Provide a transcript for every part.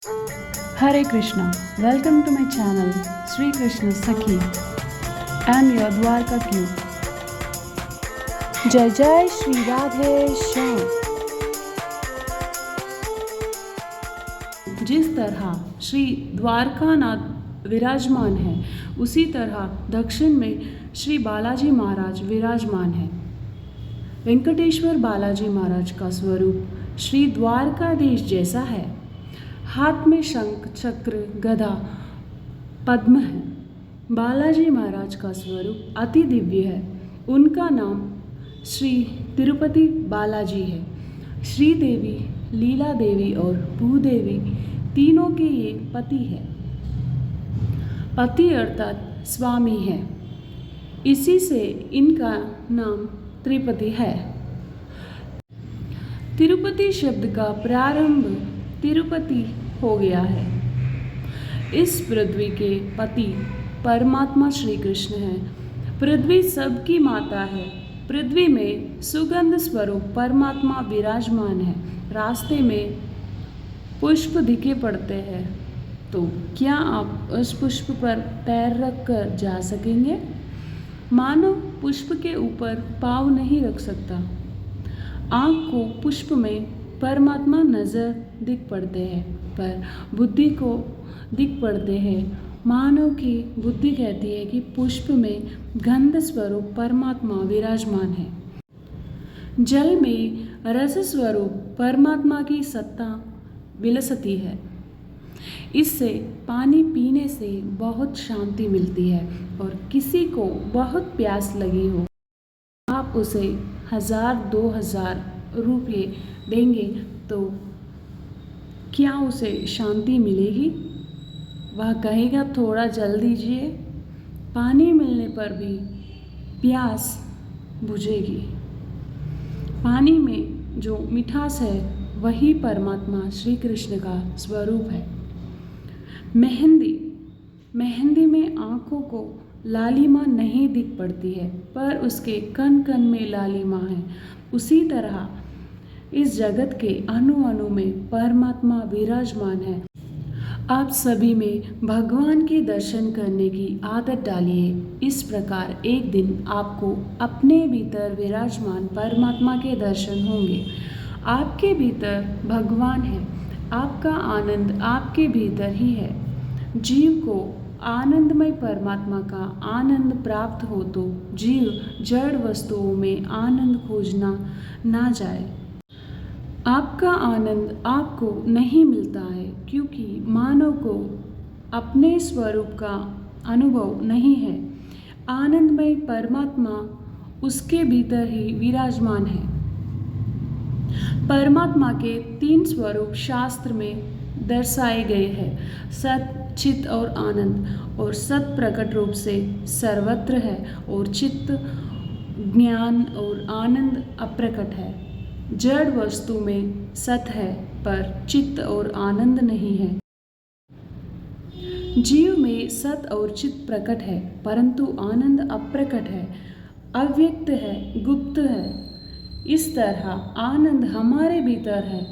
Hare Krishna, welcome to my channel Sri Krishna Sakhi. I am your Dwarka Cube. जय जय श्री राधे श्याम। जिस तरह श्री द्वारकानाथ विराजमान है, उसी तरह दक्षिण में श्री बालाजी महाराज विराजमान है। वेंकटेश्वर बालाजी महाराज का स्वरूप श्री द्वारकाधीश जैसा है। हाथ में शंख, चक्र, गदा, पद्म है। बालाजी महाराज का स्वरूप अति दिव्य है। उनका नाम श्री तिरुपति बालाजी है। श्री देवी, लीला देवी और भूदेवी तीनों के ये पति है। पति अर्थात स्वामी है। इसी से इनका नाम त्रिपति है। तिरुपति शब्द का प्रारंभ तिरुपति हो गया है। इस पृथ्वी के पति परमात्मा श्री कृष्ण है। पृथ्वी सबकी माता है। पृथ्वी में सुगंध स्वरूप परमात्मा विराजमान है। रास्ते में पुष्प दिखे पड़ते हैं, तो क्या आप उस पुष्प पर पैर रख कर जा सकेंगे? मानव पुष्प के ऊपर पाँव नहीं रख सकता। आँख को पुष्प में परमात्मा नज़र दिख पड़ते हैं, पर बुद्धि को दिख पड़ते हैं। मानव की बुद्धि कहती है कि पुष्प में गंध स्वरूप परमात्मा विराजमान है। जल में रस स्वरूप परमात्मा की सत्ता विलसती है। इससे पानी पीने से बहुत शांति मिलती है, और किसी को बहुत प्यास लगी हो, आप उसे 1000-2000 रुपये देंगे तो क्या उसे शांति मिलेगी? वह कहेगा थोड़ा जल दीजिए। पानी मिलने पर भी प्यास बुझेगी। पानी में जो मिठास है, वही परमात्मा श्री कृष्ण का स्वरूप है। मेहंदी में आँखों को लालिमा नहीं दिख पड़ती है, पर उसके कण कण में लालिमा है। उसी तरह इस जगत के अणु अणु में परमात्मा विराजमान है। आप सभी में भगवान के दर्शन करने की आदत डालिए। इस प्रकार एक दिन आपको अपने भीतर विराजमान परमात्मा के दर्शन होंगे। आपके भीतर भगवान है। आपका आनंद आपके भीतर ही है। जीव को आनंदमय परमात्मा का आनंद प्राप्त हो तो जीव जड़ वस्तुओं में आनंद खोजना ना जाए। आपका आनंद आपको नहीं मिलता है, क्योंकि मानव को अपने स्वरूप का अनुभव नहीं है। आनंदमय परमात्मा उसके भीतर ही विराजमान है। परमात्मा के 3 स्वरूप शास्त्र में दर्शाए गए हैं: सत, चित और आनंद। और सत प्रकट रूप से सर्वत्र है, और चित्त, ज्ञान और आनंद अप्रकट है। जड़ वस्तु में सत है, पर चित्त और आनंद नहीं है। जीव में सत और चित्त प्रकट है, परंतु आनंद अप्रकट है, अव्यक्त है, गुप्त है। इस तरह आनंद हमारे भीतर है,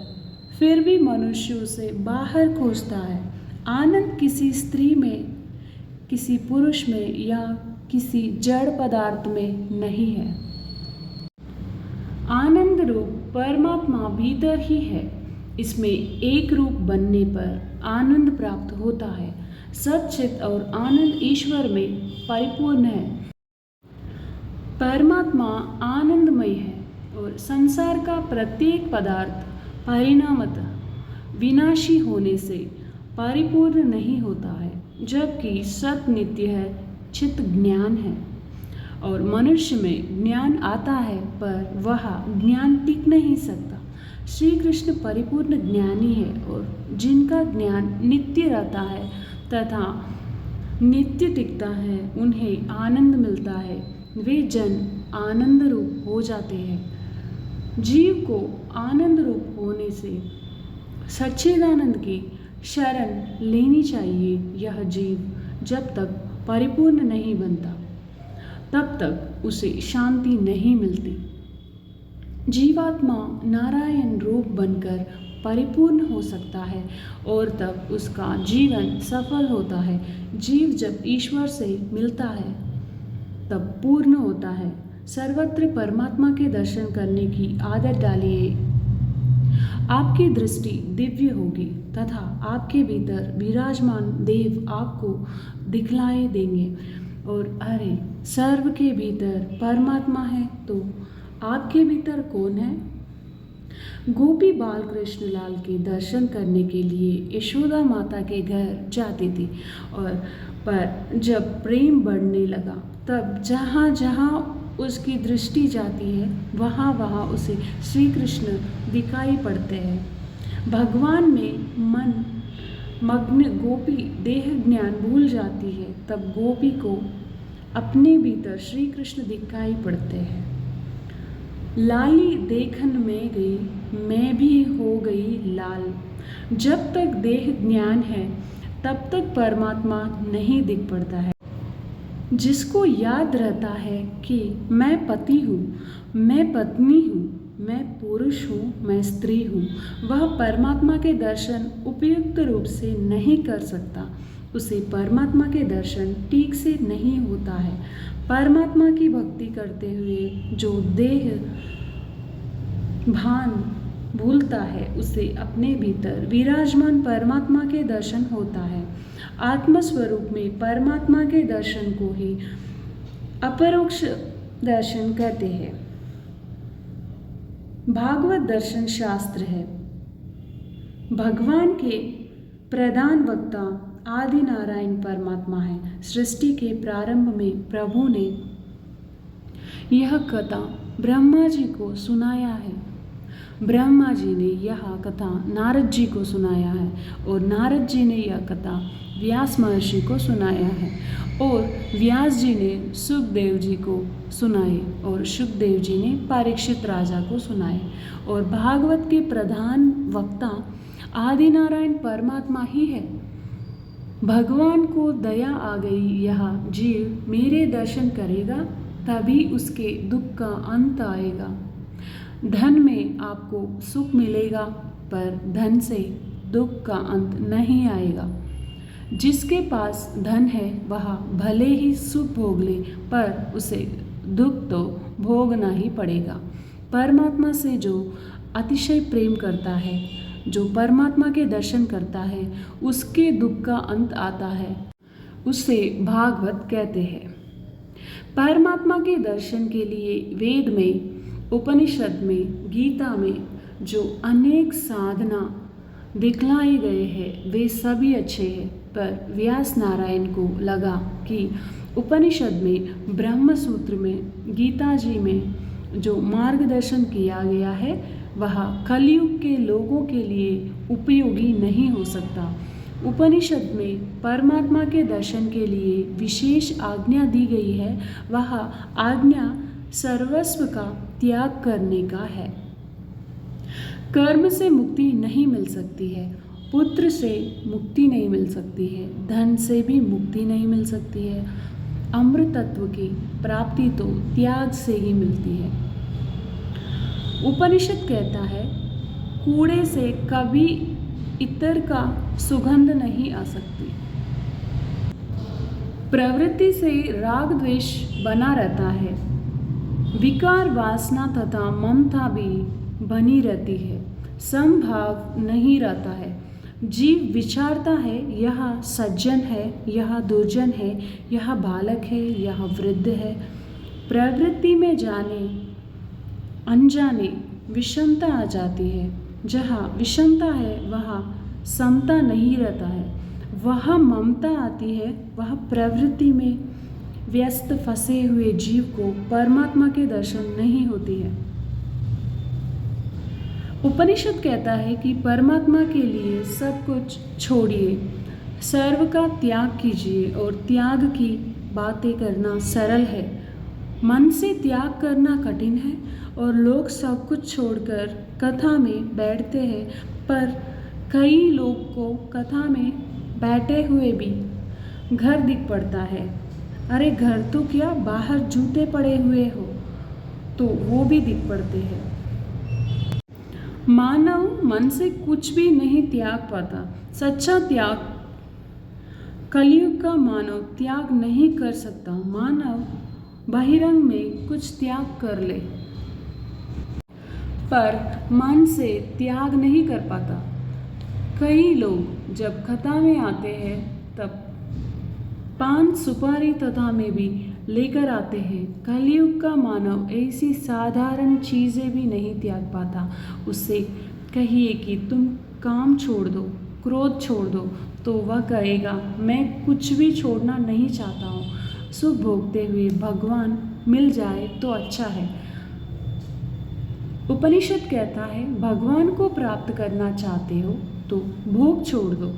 फिर भी मनुष्य उसे बाहर खोजता है। आनंद किसी स्त्री में, किसी पुरुष में या किसी जड़ पदार्थ में नहीं है। आनंद रूप परमात्मा भीतर ही है। इसमें एक रूप बनने पर आनंद प्राप्त होता है। सच्चित और आनंद ईश्वर में परिपूर्ण है। परमात्मा आनंदमय है, और संसार का प्रत्येक पदार्थ परिणामतः विनाशी होने से परिपूर्ण नहीं होता है, जबकि सत नित्य है, चित्त ज्ञान है। और मनुष्य में ज्ञान आता है, पर वह ज्ञान टिक नहीं सकता। श्री कृष्ण परिपूर्ण ज्ञानी है, और जिनका ज्ञान नित्य रहता है तथा नित्य टिकता है, उन्हें आनंद मिलता है। वे जन आनंद रूप हो जाते हैं। जीव को आनंद रूप होने से सच्चिदानंद की शरण लेनी चाहिए। यह जीव जब तक परिपूर्ण नहीं बनता, तब तक उसे शांति नहीं मिलती। जीवात्मा नारायण रूप बनकर परिपूर्ण हो सकता है और तब उसका जीवन सफल होता है। जीव जब ईश्वर से मिलता है तब पूर्ण होता है। सर्वत्र परमात्मा के दर्शन करने की आदत डालिए। आपकी दृष्टि दिव्य होगी तथा आपके भीतर विराजमान देव आपको दिखलाई देंगे। और अरे, सर्व के भीतर परमात्मा है तो आपके भीतर कौन है? गोपी बाल कृष्ण लाल के दर्शन करने के लिए यशोदा माता के घर जाती थी और पर जब प्रेम बढ़ने लगा तब जहाँ जहाँ उसकी दृष्टि जाती है वहाँ वहाँ उसे श्री कृष्ण दिखाई पड़ते हैं। भगवान में मन मग्न गोपी देह ज्ञान भूल जाती है तब गोपी को अपने भीतर श्री कृष्ण दिखाई पड़ते हैं। लाली देखन में गई मैं भी हो गई लाल। जब तक देह ज्ञान है तब तक परमात्मा नहीं दिख पड़ता है। जिसको याद रहता है कि मैं पति हूँ, मैं पत्नी हूँ, मैं पुरुष हूँ, मैं स्त्री हूँ, वह परमात्मा के दर्शन उपयुक्त रूप से नहीं कर सकता। उसे परमात्मा के दर्शन ठीक से नहीं होता है। परमात्मा की भक्ति करते हुए जो देह भान भूलता है उसे अपने भीतर विराजमान परमात्मा के दर्शन होता है। आत्मस्वरूप में परमात्मा के दर्शन को ही अपरोक्ष दर्शन कहते हैं। भागवत दर्शन शास्त्र है। भगवान के प्रधान वक्ता आदि नारायण परमात्मा है। सृष्टि के प्रारंभ में प्रभु ने यह कथा ब्रह्मा जी को सुनाया है। ब्रह्मा जी ने यह कथा नारद जी को सुनाया है और नारद जी ने यह कथा व्यास महर्षि को सुनाया है और व्यास जी ने सुखदेव जी को सुनाए और सुखदेव जी ने परीक्षित राजा को सुनाए। और भागवत के प्रधान वक्ता आदि नारायण परमात्मा ही है। भगवान को दया आ गई, यह जीव मेरे दर्शन करेगा तभी उसके दुख का अंत आएगा। धन में आपको सुख मिलेगा पर धन से दुख का अंत नहीं आएगा। जिसके पास धन है वह भले ही सुख भोग ले पर उसे दुख तो भोगना ही पड़ेगा। परमात्मा से जो अतिशय प्रेम करता है, जो परमात्मा के दर्शन करता है, उसके दुख का अंत आता है, उसे भागवत कहते हैं। परमात्मा के दर्शन के लिए वेद में, उपनिषद में, गीता में जो अनेक साधना दिखलाए गए हैं वे सभी अच्छे हैं। पर व्यास नारायण को लगा कि उपनिषद में, ब्रह्म सूत्र में, गीता जी में जो मार्गदर्शन किया गया है वह कलयुग के लोगों के लिए उपयोगी नहीं हो सकता। उपनिषद में परमात्मा के दर्शन के लिए विशेष आज्ञा दी गई है, वह आज्ञा सर्वस्व का त्याग करने का है। कर्म से मुक्ति नहीं मिल सकती है, पुत्र से मुक्ति नहीं मिल सकती है, धन से भी मुक्ति नहीं मिल सकती है। अमृत तत्व की प्राप्ति तो त्याग से ही मिलती है। उपनिषद कहता है कूड़े से कभी इत्र का सुगंध नहीं आ सकती। प्रवृत्ति से राग द्वेष बना रहता है, विकार वासना तथा ममता भी बनी रहती है, समभाव नहीं रहता है। जीव विचारता है यह सज्जन है, यह दुर्जन है, यह बालक है, यह वृद्ध है। प्रवृत्ति में जाने अनजाने विषमता आ जाती है। जहाँ विषमता है वहाँ समता नहीं रहता है। वहाँ ममता आती है, वह प्रवृत्ति में व्यस्त फंसे हुए जीव को परमात्मा के दर्शन नहीं होती है। उपनिषद कहता है कि परमात्मा के लिए सब कुछ छोड़िए, सर्व का त्याग कीजिए और त्याग की बातें करना सरल है, मन से त्याग करना कठिन है। और लोग सब कुछ छोड़कर कथा में बैठते हैं, पर कई लोग को कथा में बैठे हुए भी घर दिख पड़ता है। अरे घर तो क्या, बाहर जूते पड़े हुए हो तो वो भी दिख पड़ते हैं। मानव मन से कुछ भी नहीं त्याग पाता। सच्चा त्याग कलयुग का मानव त्याग नहीं कर सकता। मानव बहिरंग में कुछ त्याग कर ले पर मन से त्याग नहीं कर पाता। कई लोग जब कथा में आते हैं तब पान सुपारी तथा में भी लेकर आते हैं। कलयुग का मानव ऐसी साधारण चीज़ें भी नहीं त्याग पाता। उससे कहिए कि तुम काम छोड़ दो, क्रोध छोड़ दो, तो वह कहेगा मैं कुछ भी छोड़ना नहीं चाहता हूँ। सुख भोगते हुए भगवान मिल जाए तो अच्छा है। उपनिषद कहता है भगवान को प्राप्त करना चाहते हो तो भोग छोड़ दो,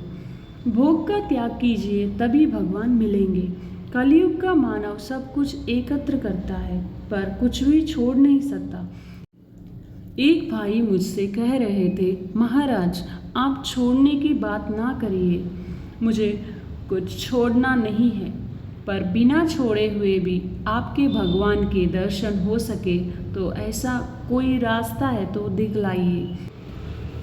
भोग का त्याग कीजिए, तभी भगवान मिलेंगे। कलयुग का मानव सब कुछ एकत्र करता है पर कुछ भी छोड़ नहीं सकता। एक भाई मुझसे कह रहे थे, महाराज आप छोड़ने की बात ना करिए, मुझे कुछ छोड़ना नहीं है, पर बिना छोड़े हुए भी आपके भगवान के दर्शन हो सके तो ऐसा कोई रास्ता है तो दिखलाइए।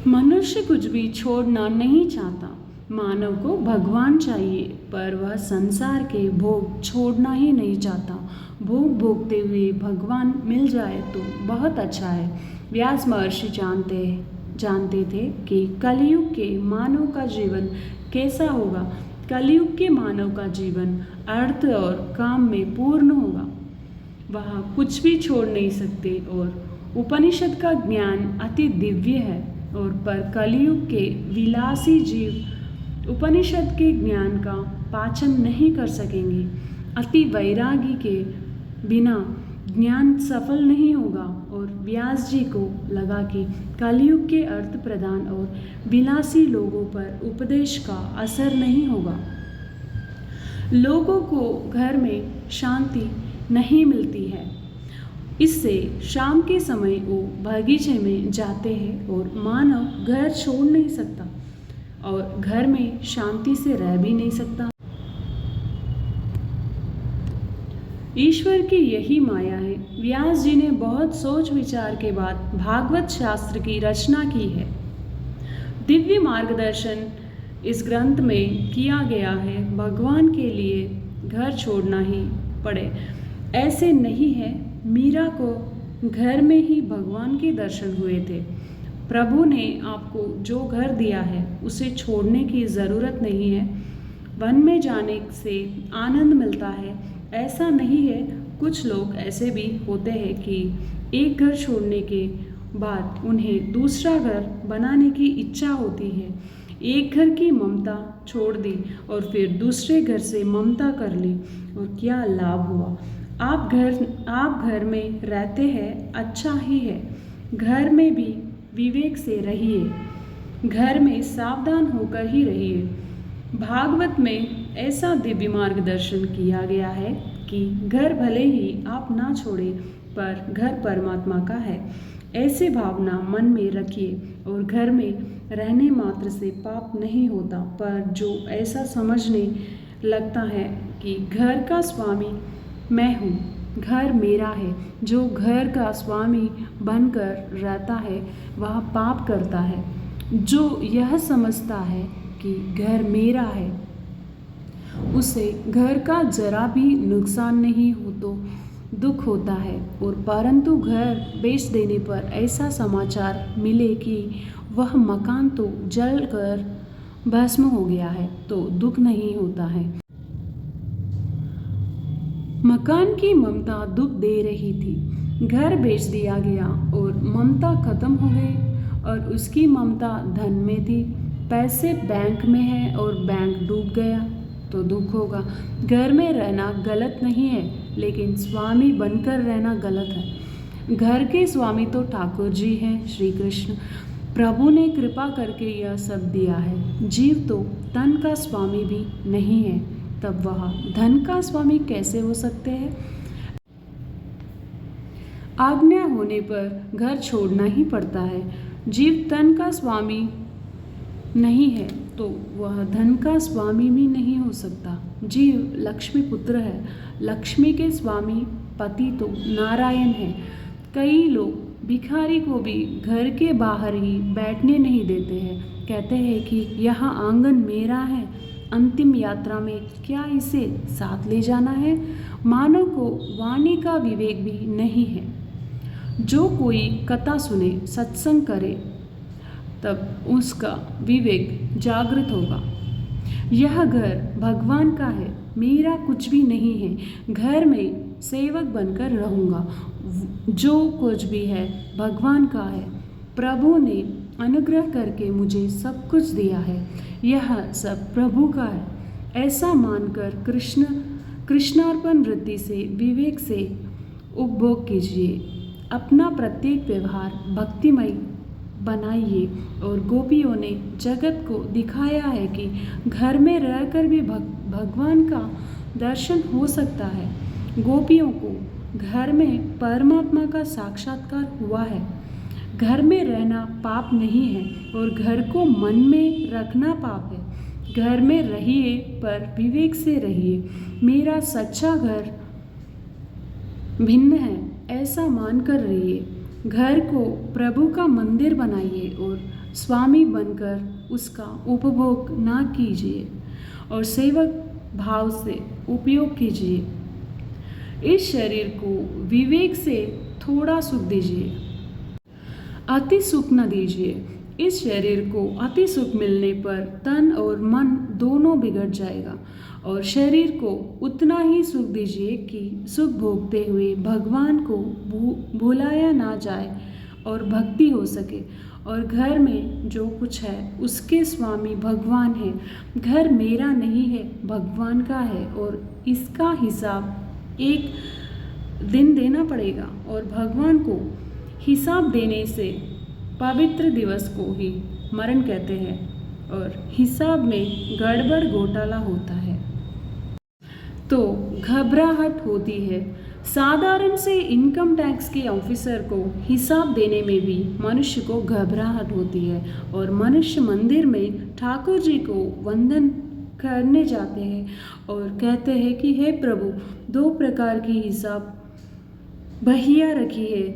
मनुष्य कुछ भी छोड़ना नहीं चाहता। मानव को भगवान चाहिए पर वह संसार के भोग छोड़ना ही नहीं चाहता। भोग भोगते हुए भगवान मिल जाए तो बहुत अच्छा है। व्यास महर्षि जानते थे कि कलयुग के मानव का जीवन कैसा होगा। कलयुग के मानव का जीवन अर्थ और काम में पूर्ण होगा। वह कुछ भी छोड़ नहीं सकते और उपनिषद का ज्ञान अति दिव्य है और पर कलयुग के विलासी जीव उपनिषद के ज्ञान का पाचन नहीं कर सकेंगे। अति वैरागी के बिना ज्ञान सफल नहीं होगा और व्यास जी को लगा कि कलयुग के अर्थ प्रदान और विलासी लोगों पर उपदेश का असर नहीं होगा। लोगों को घर में शांति नहीं मिलती है, इससे शाम के समय वो बगीचे में जाते हैं और मानव घर छोड़ नहीं सकता और घर में शांति से रह भी नहीं सकता। ईश्वर की यही माया है। व्यास जी ने बहुत सोच विचार के बाद भागवत शास्त्र की रचना की है। दिव्य मार्गदर्शन इस ग्रंथ में किया गया है। भगवान के लिए घर छोड़ना ही पड़े ऐसे नहीं है। मीरा को घर में ही भगवान के दर्शन हुए थे। प्रभु ने आपको जो घर दिया है उसे छोड़ने की ज़रूरत नहीं है। वन में जाने से आनंद मिलता है ऐसा नहीं है। कुछ लोग ऐसे भी होते हैं कि एक घर छोड़ने के बाद उन्हें दूसरा घर बनाने की इच्छा होती है। एक घर की ममता छोड़ दी और फिर दूसरे घर से ममता कर ली और क्या लाभ हुआ। आप घर में रहते हैं अच्छा ही है। घर में भी विवेक से रहिए, घर में सावधान होकर ही रहिए। भागवत में ऐसा दिव्य मार्गदर्शन किया गया है कि घर भले ही आप ना छोड़ें पर घर परमात्मा का है ऐसे भावना मन में रखिए और घर में रहने मात्र से पाप नहीं होता। पर जो ऐसा समझने लगता है कि घर का स्वामी मैं हूँ, घर मेरा है, जो घर का स्वामी बनकर रहता है वह पाप करता है। जो यह समझता है कि घर मेरा है उसे घर का जरा भी नुकसान नहीं हो तो दुख होता है और परंतु घर बेच देने पर ऐसा समाचार मिले कि वह मकान तो जलकर भस्म हो गया है तो दुख नहीं होता है। मकान की ममता दुख दे रही थी। घर बेच दिया गया और ममता खत्म हो गई और उसकी ममता धन में थी। पैसे बैंक में है और बैंक डूब गया तो दुख होगा। घर में रहना गलत नहीं है लेकिन स्वामी बनकर रहना गलत है। घर के स्वामी तो ठाकुर जी हैं, श्री कृष्ण। प्रभु ने कृपा करके यह सब दिया है। जीव तो तन का स्वामी भी नहीं है, तब वह धन का स्वामी कैसे हो सकते हैं। आज्ञा होने पर घर छोड़ना ही पड़ता है। जीव तन का स्वामी नहीं है तो वह धन का स्वामी भी नहीं हो सकता। जीव लक्ष्मी पुत्र है, लक्ष्मी के स्वामी पति तो नारायण है। कई लोग भिखारी को भी घर के बाहर ही बैठने नहीं देते हैं। कहते हैं कि यह आंगन मेरा है, अंतिम यात्रा में क्या इसे साथ ले जाना है। मानव को वाणी का विवेक भी नहीं है। जो कोई कथा सुने, सत्संग करे, तब उसका विवेक जागृत होगा। यह घर भगवान का है, मेरा कुछ भी नहीं है। घर में सेवक बनकर रहूँगा। जो कुछ भी है भगवान का है। प्रभु ने अनुग्रह करके मुझे सब कुछ दिया है। यह सब प्रभु का है। ऐसा मानकर कृष्णार्पण वृत्ति से, विवेक से उपभोग कीजिए। अपना प्रत्येक व्यवहार भक्तिमय बनाइए। और गोपियों ने जगत को दिखाया है कि घर में रहकर भी भगवान का दर्शन हो सकता है। गोपियों को घर में परमात्मा का साक्षात्कार हुआ है। घर में रहना पाप नहीं है और घर को मन में रखना पाप है। घर में रहिए पर विवेक से रहिए। मेरा सच्चा घर भिन्न है, ऐसा मानकर रहिए। घर को प्रभु का मंदिर बनाइए और स्वामी बनकर उसका उपभोग ना कीजिए और सेवक भाव से उपयोग कीजिए। इस शरीर को विवेक से थोड़ा सुख दीजिए, अति सुख न दीजिए। इस शरीर को अति सुख मिलने पर तन और मन दोनों बिगड़ जाएगा। और शरीर को उतना ही सुख दीजिए कि सुख भोगते हुए भगवान को भुलाया ना जाए और भक्ति हो सके। और घर में जो कुछ है उसके स्वामी भगवान है। घर मेरा नहीं है, भगवान का है और इसका हिसाब एक दिन देना पड़ेगा। और भगवान को हिसाब देने से पवित्र दिवस को ही मरण कहते हैं और हिसाब में गड़बड़ घोटाला होता है तो घबराहट होती है। साधारण से इनकम टैक्स के ऑफिसर को हिसाब देने में भी मनुष्य को घबराहट होती है। और मनुष्य मंदिर में ठाकुर जी को वंदन करने जाते हैं और कहते हैं कि हे प्रभु, 2 प्रकार की हिसाब बहिया रखी है,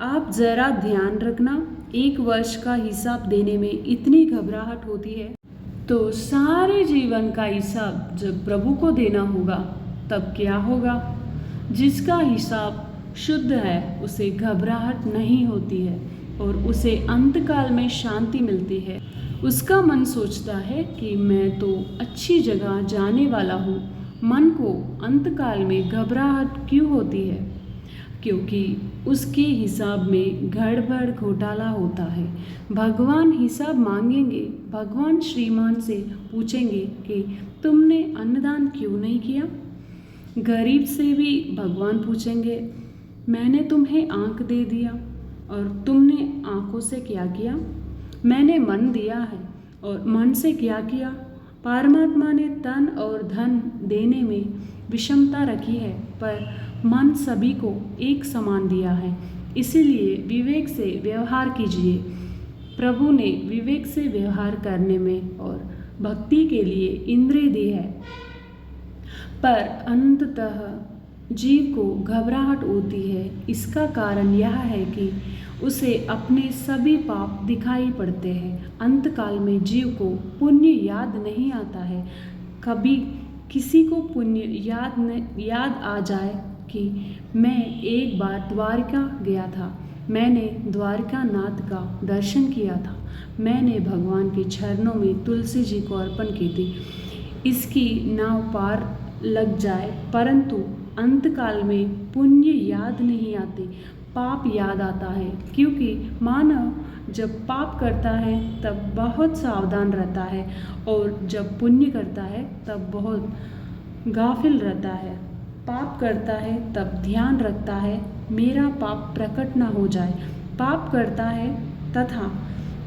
आप ज़रा ध्यान रखना। 1 वर्ष का हिसाब देने में इतनी घबराहट होती है तो सारे जीवन का हिसाब जब प्रभु को देना होगा तब क्या होगा। जिसका हिसाब शुद्ध है उसे घबराहट नहीं होती है और उसे अंतकाल में शांति मिलती है। उसका मन सोचता है कि मैं तो अच्छी जगह जाने वाला हूँ। मन को अंतकाल में घबराहट क्यों होती है? क्योंकि उसके हिसाब में गड़बड़ घोटाला होता है। भगवान हिसाब मांगेंगे। भगवान श्रीमान से पूछेंगे कि तुमने अन्नदान क्यों नहीं किया। गरीब से भी भगवान पूछेंगे, मैंने तुम्हें आँख दे दिया और तुमने आँखों से क्या किया। मैंने मन दिया है और मन से क्या किया। परमात्मा ने तन और धन देने में विषमता रखी है पर मन सभी को एक समान दिया है। इसीलिए विवेक से व्यवहार कीजिए। प्रभु ने विवेक से व्यवहार करने में और भक्ति के लिए इंद्रिय दी है पर अंततः जीव को घबराहट होती है। इसका कारण यह है कि उसे अपने सभी पाप दिखाई पड़ते हैं। अंतकाल में जीव को पुण्य याद नहीं आता है। कभी किसी को पुण्य याद आ जाए कि मैं एक बार द्वारका गया था, मैंने द्वारका नाथ का दर्शन किया था, मैंने भगवान के चरणों में तुलसी जी को अर्पण की थी। इसकी नाव पार लग जाए परंतु अंतकाल में पुण्य याद नहीं आते, पाप याद आता है। क्योंकि मानव जब पाप करता है तब बहुत सावधान रहता है और जब पुण्य करता है तब बहुत गाफिल रहता है। पाप करता है तब ध्यान रखता है मेरा पाप प्रकट ना हो जाए। पाप करता है तथा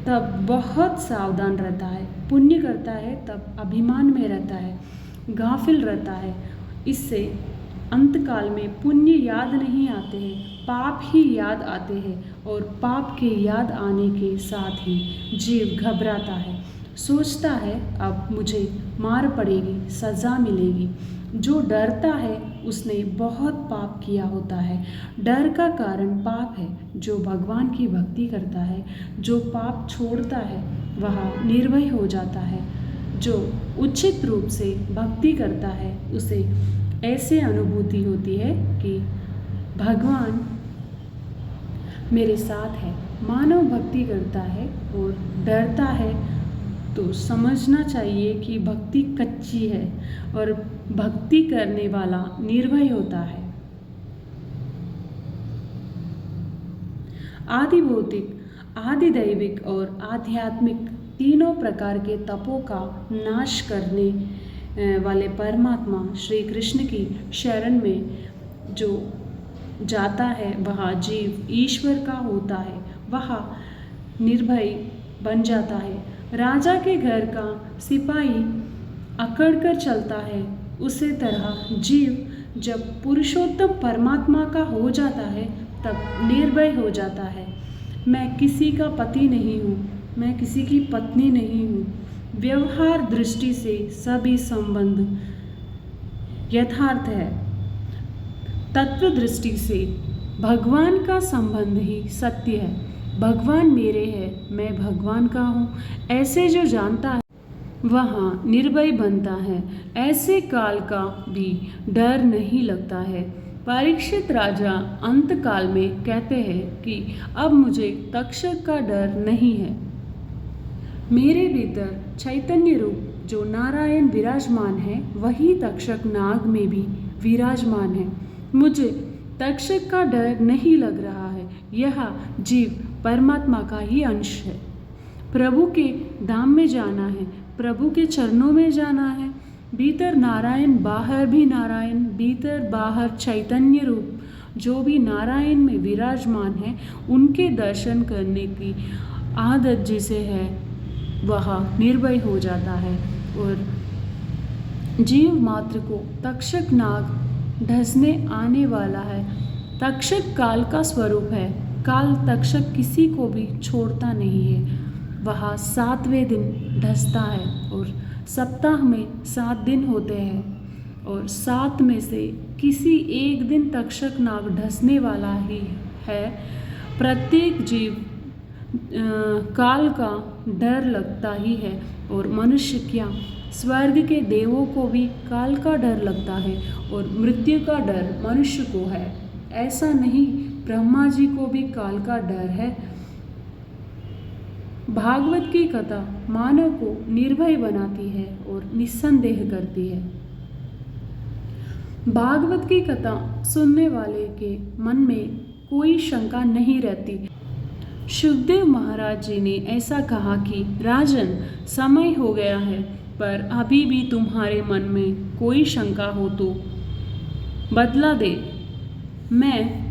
तब बहुत सावधान रहता है। पुण्य करता है तब अभिमान में रहता है, गाफिल रहता है। इससे अंतकाल में पुण्य याद नहीं आते हैं, पाप ही याद आते हैं और पाप के याद आने के साथ ही जीव घबराता है सोचता है अब मुझे मार पड़ेगी, सज़ा मिलेगी। जो डरता है उसने बहुत पाप किया होता है। डर का कारण पाप है। जो भगवान की भक्ति करता है, जो पाप छोड़ता है, वह निर्भय हो जाता है। जो उचित रूप से भक्ति करता है उसे ऐसी अनुभूति होती है कि भगवान मेरे साथ है। मानव भक्ति करता है और डरता है तो समझना चाहिए कि भक्ति कच्ची है और भक्ति करने वाला निर्भय होता है। आदि भौतिक, आदि दैविक और आध्यात्मिक तीनों प्रकार के तपों का नाश करने वाले परमात्मा श्री कृष्ण की शरण में जो जाता है वह जीव ईश्वर का होता है, वह निर्भय बन जाता है। राजा के घर का सिपाही अकड़ कर चलता है, उसी तरह जीव जब पुरुषोत्तम परमात्मा का हो जाता है तब निर्भय हो जाता है। मैं किसी का पति नहीं हूँ, मैं किसी की पत्नी नहीं हूँ। व्यवहार दृष्टि से सभी संबंध यथार्थ है। तत्व दृष्टि से भगवान का संबंध ही सत्य है। भगवान मेरे हैं, मैं भगवान का हूँ, ऐसे जो जानता है वहाँ निर्भय बनता है। ऐसे काल का भी डर नहीं लगता है। परीक्षित राजा अंत काल में कहते हैं कि अब मुझे तक्षक का डर नहीं है। मेरे भीतर चैतन्य रूप जो नारायण विराजमान है वही तक्षक नाग में भी विराजमान है। मुझे तक्षक का डर नहीं लग रहा है। यह जीव परमात्मा का ही अंश है। प्रभु के धाम में जाना है, प्रभु के चरणों में जाना है। भीतर नारायण, बाहर भी नारायण, भीतर बाहर चैतन्य रूप जो भी नारायण में विराजमान है उनके दर्शन करने की आदत जिसे है वह निर्भय हो जाता है और जीव मात्र को तक्षक नाग ढसने आने वाला है। तक्षक काल का स्वरूप है। काल तक्षक किसी को भी छोड़ता नहीं है। वह 7वें दिन ढसता है और सप्ताह में 7 दिन होते हैं और 7 में से किसी एक दिन तक्षक नाग ढसने वाला ही है। प्रत्येक जीव काल का डर लगता ही है और मनुष्य क्या स्वर्ग के देवों को भी काल का डर लगता है और मृत्यु का डर मनुष्य को है। ऐसा नहीं, ब्रह्मा जी को भी काल का डर है। भागवत की कथा मानव को निर्भय बनाती है और निस्संदेह करती है। भागवत की कथा सुनने वाले के मन में कोई शंका नहीं रहती। शुकदेव महाराज जी ने ऐसा कहा कि राजन, समय हो गया है पर अभी भी तुम्हारे मन में कोई शंका हो तो बदला दे। मैं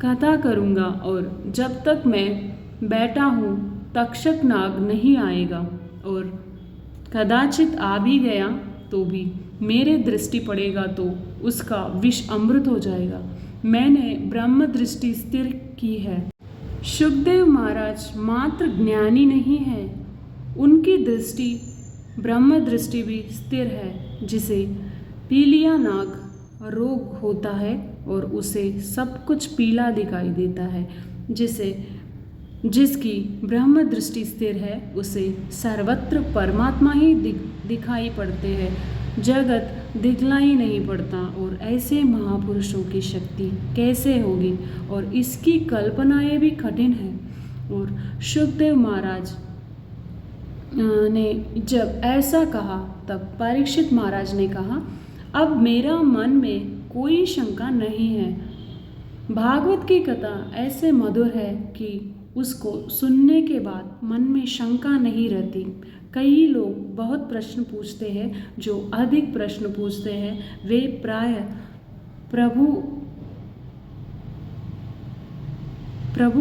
कथा करूँगा और जब तक मैं बैठा हूँ तक्षक नाग नहीं आएगा और कदाचित आ भी गया तो भी मेरे दृष्टि पड़ेगा तो उसका विष अमृत हो जाएगा। मैंने ब्रह्म दृष्टि स्थिर की है। शुकदेव महाराज मात्र ज्ञानी नहीं है, उनकी दृष्टि ब्रह्म दृष्टि भी स्थिर है। जिसे पीलिया नाग रोग होता है और उसे सब कुछ पीला दिखाई देता है, जिसकी ब्रह्म दृष्टि स्थिर है उसे सर्वत्र परमात्मा ही दिखाई पड़ते हैं, जगत दिखलाई नहीं पड़ता। और ऐसे महापुरुषों की शक्ति कैसे होगी और इसकी कल्पनाएं भी कठिन है। और शुकदेव महाराज ने जब ऐसा कहा तब परीक्षित महाराज ने कहा, अब मेरा मन में कोई शंका नहीं है। भागवत की कथा ऐसे मधुर है कि उसको सुनने के बाद मन में शंका नहीं रहती। कई लोग बहुत प्रश्न पूछते हैं, जो अधिक प्रश्न पूछते हैं वे प्राय प्रभु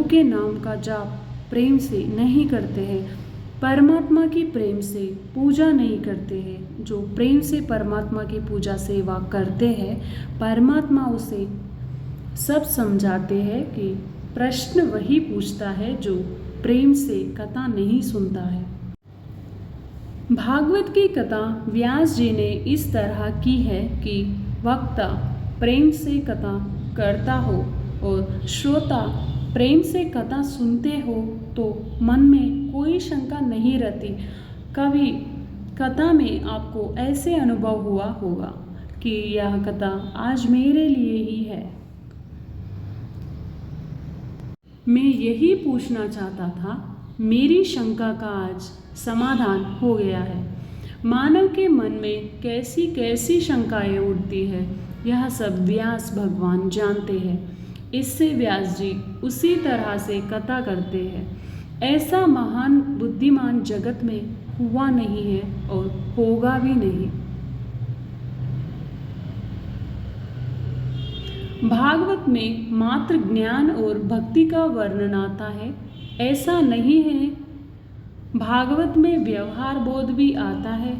के नाम का जाप प्रेम से नहीं करते हैं, परमात्मा की प्रेम से पूजा नहीं करते हैं। जो प्रेम से परमात्मा की पूजा सेवा करते हैं, परमात्मा उसे सब समझाते हैं कि प्रश्न वही पूछता है जो प्रेम से कथा नहीं सुनता है। भागवत की कथा व्यास जी ने इस तरह की है कि वक्ता प्रेम से कथा करता हो और श्रोता प्रेम से कथा सुनते हो तो मन में कोई शंका नहीं रहती। कभी कथा में आपको ऐसे अनुभव हुआ होगा कि यह कथा आज मेरे लिए ही है। मैं यही पूछना चाहता था, मेरी शंका का आज समाधान हो गया है। मानव के मन में कैसी कैसी शंकाएं उठती है, यह सब व्यास भगवान जानते हैं। इससे व्यास जी उसी तरह से कथा करते हैं। ऐसा महान बुद्धिमान जगत में हुआ नहीं है और होगा भी नहीं। भागवत में मात्र ज्ञान और भक्ति का वर्णन आता है, ऐसा नहीं है। भागवत में व्यवहार बोध भी आता है।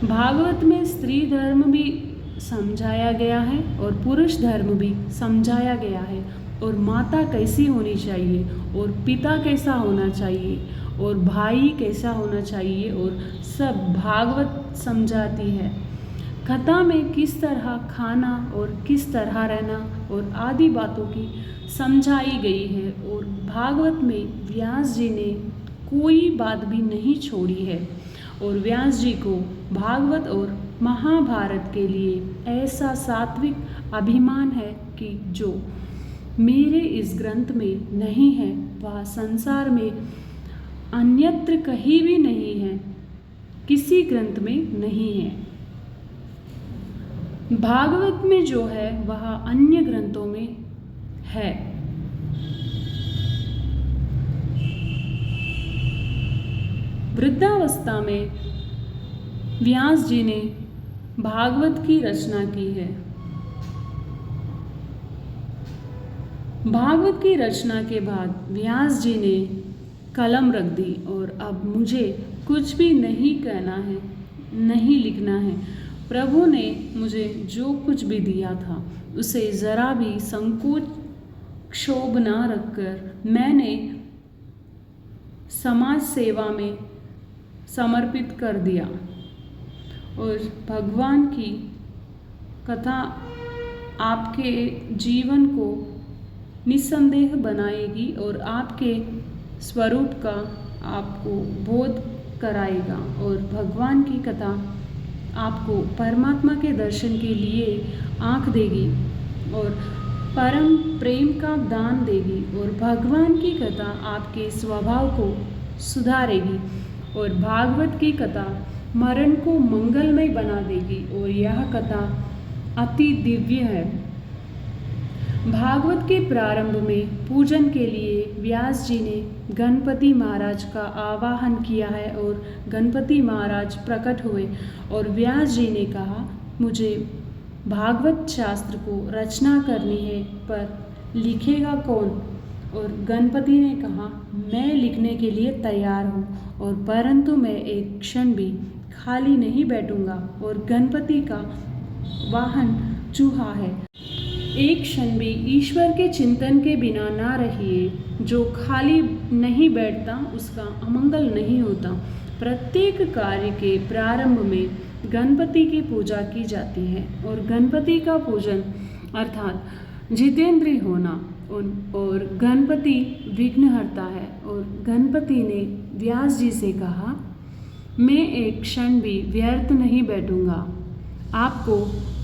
भागवत में स्त्री धर्म भी समझाया गया है और पुरुष धर्म भी समझाया गया है, और माता कैसी होनी चाहिए और पिता कैसा होना चाहिए और भाई कैसा होना चाहिए, और सब भागवत समझाती है। कथा में किस तरह खाना और किस तरह रहना और आदि बातों की समझाई गई है, और भागवत में व्यास जी ने कोई बात भी नहीं छोड़ी है। और व्यास जी को भागवत और महाभारत के लिए ऐसा सात्विक अभिमान है कि जो मेरे इस ग्रंथ में नहीं है वह संसार में अन्यत्र कहीं भी नहीं है, किसी ग्रंथ में नहीं है। भागवत में जो है वह अन्य ग्रंथों में है। वृद्धावस्था में व्यास जी ने भागवत की रचना की है। भागवत की रचना के बाद व्यास जी ने कलम रख दी और अब मुझे कुछ भी नहीं कहना है, नहीं लिखना है। प्रभु ने मुझे जो कुछ भी दिया था उसे ज़रा भी संकोच क्षोभ ना रखकर मैंने समाज सेवा में समर्पित कर दिया, और भगवान की कथा आपके जीवन को निस्संदेह बनाएगी और आपके स्वरूप का आपको बोध कराएगा, और भगवान की कथा आपको परमात्मा के दर्शन के लिए आँख देगी और परम प्रेम का दान देगी, और भगवान की कथा आपके स्वभाव को सुधारेगी, और भागवत की कथा मरण को मंगलमय बना देगी, और यह कथा अति दिव्य है। भागवत के प्रारंभ में पूजन के लिए व्यास जी ने गणपति महाराज का आवाहन किया है, और गणपति महाराज प्रकट हुए और व्यास जी ने कहा, मुझे भागवत शास्त्र को रचना करनी है, पर लिखेगा कौन? और गणपति ने कहा, मैं लिखने के लिए तैयार हूँ, और परंतु मैं एक क्षण भी खाली नहीं बैठूंगा। और गणपति का वाहन चूहा है। एक क्षण भी ईश्वर के चिंतन के बिना ना रहिए। जो खाली नहीं बैठता उसका अमंगल नहीं होता। प्रत्येक कार्य के प्रारंभ में गणपति की पूजा की जाती है, और गणपति का पूजन अर्थात जितेंद्रिय होना, और गणपति विघ्नहर्ता है। और गणपति ने व्यास जी से कहा, मैं एक क्षण भी व्यर्थ नहीं बैठूंगा, आपको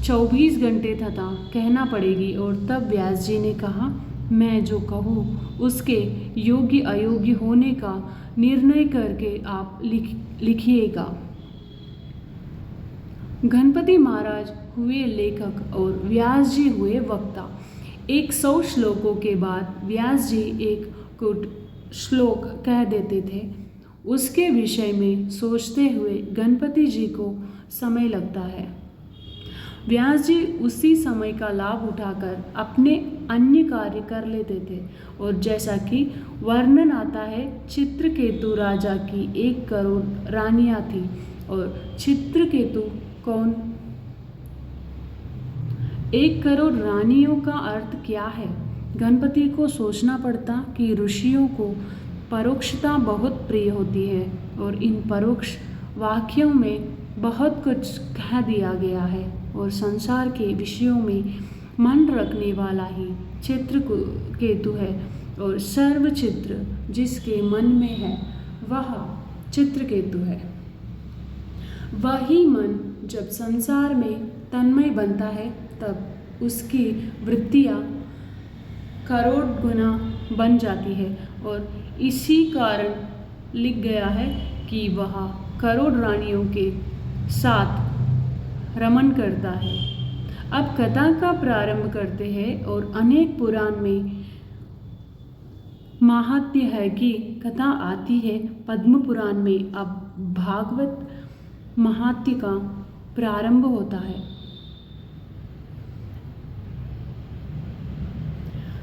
24 घंटे तथा कहना पड़ेगी। और तब व्यास जी ने कहा, मैं जो कहूँ उसके योग्य अयोग्य होने का निर्णय करके आप लिखिएगा। गणपति महाराज हुए लेखक और व्यास जी हुए वक्ता। 100 श्लोकों के बाद व्यास जी एक कुट श्लोक कह देते थे। उसके विषय में सोचते हुए गणपति जी को समय लगता है। व्यास जी उसी समय का लाभ उठाकर अपने अन्य कार्य कर लेते थे, और जैसा कि वर्णन आता है, चित्रकेतु राजा की 1 करोड़ रानियां थी। और चित्रकेतु कौन? 1 करोड़ रानियों का अर्थ क्या है? गणपति को सोचना पड़ता कि ऋषियों को परोक्षता बहुत प्रिय होती है और इन परोक्ष वाक्यों में बहुत कुछ कह दिया गया है और संसार के विषयों में मन रखने वाला ही चित्रकेतु है और सर्व चित्र जिसके मन में है वह चित्रकेतु है। वही मन जब संसार में तन्मय बनता है तब उसकी वृत्तियाँ करोड़ गुना बन जाती है और इसी कारण लिख गया है कि वह करोड़ रानियों के साथ रमन करता है। अब कथा का प्रारंभ करते हैं और अनेक पुराण में महात्म्य है कि कथा आती है पद्म पुराण में। अब भागवत महात्म्य का प्रारंभ होता है।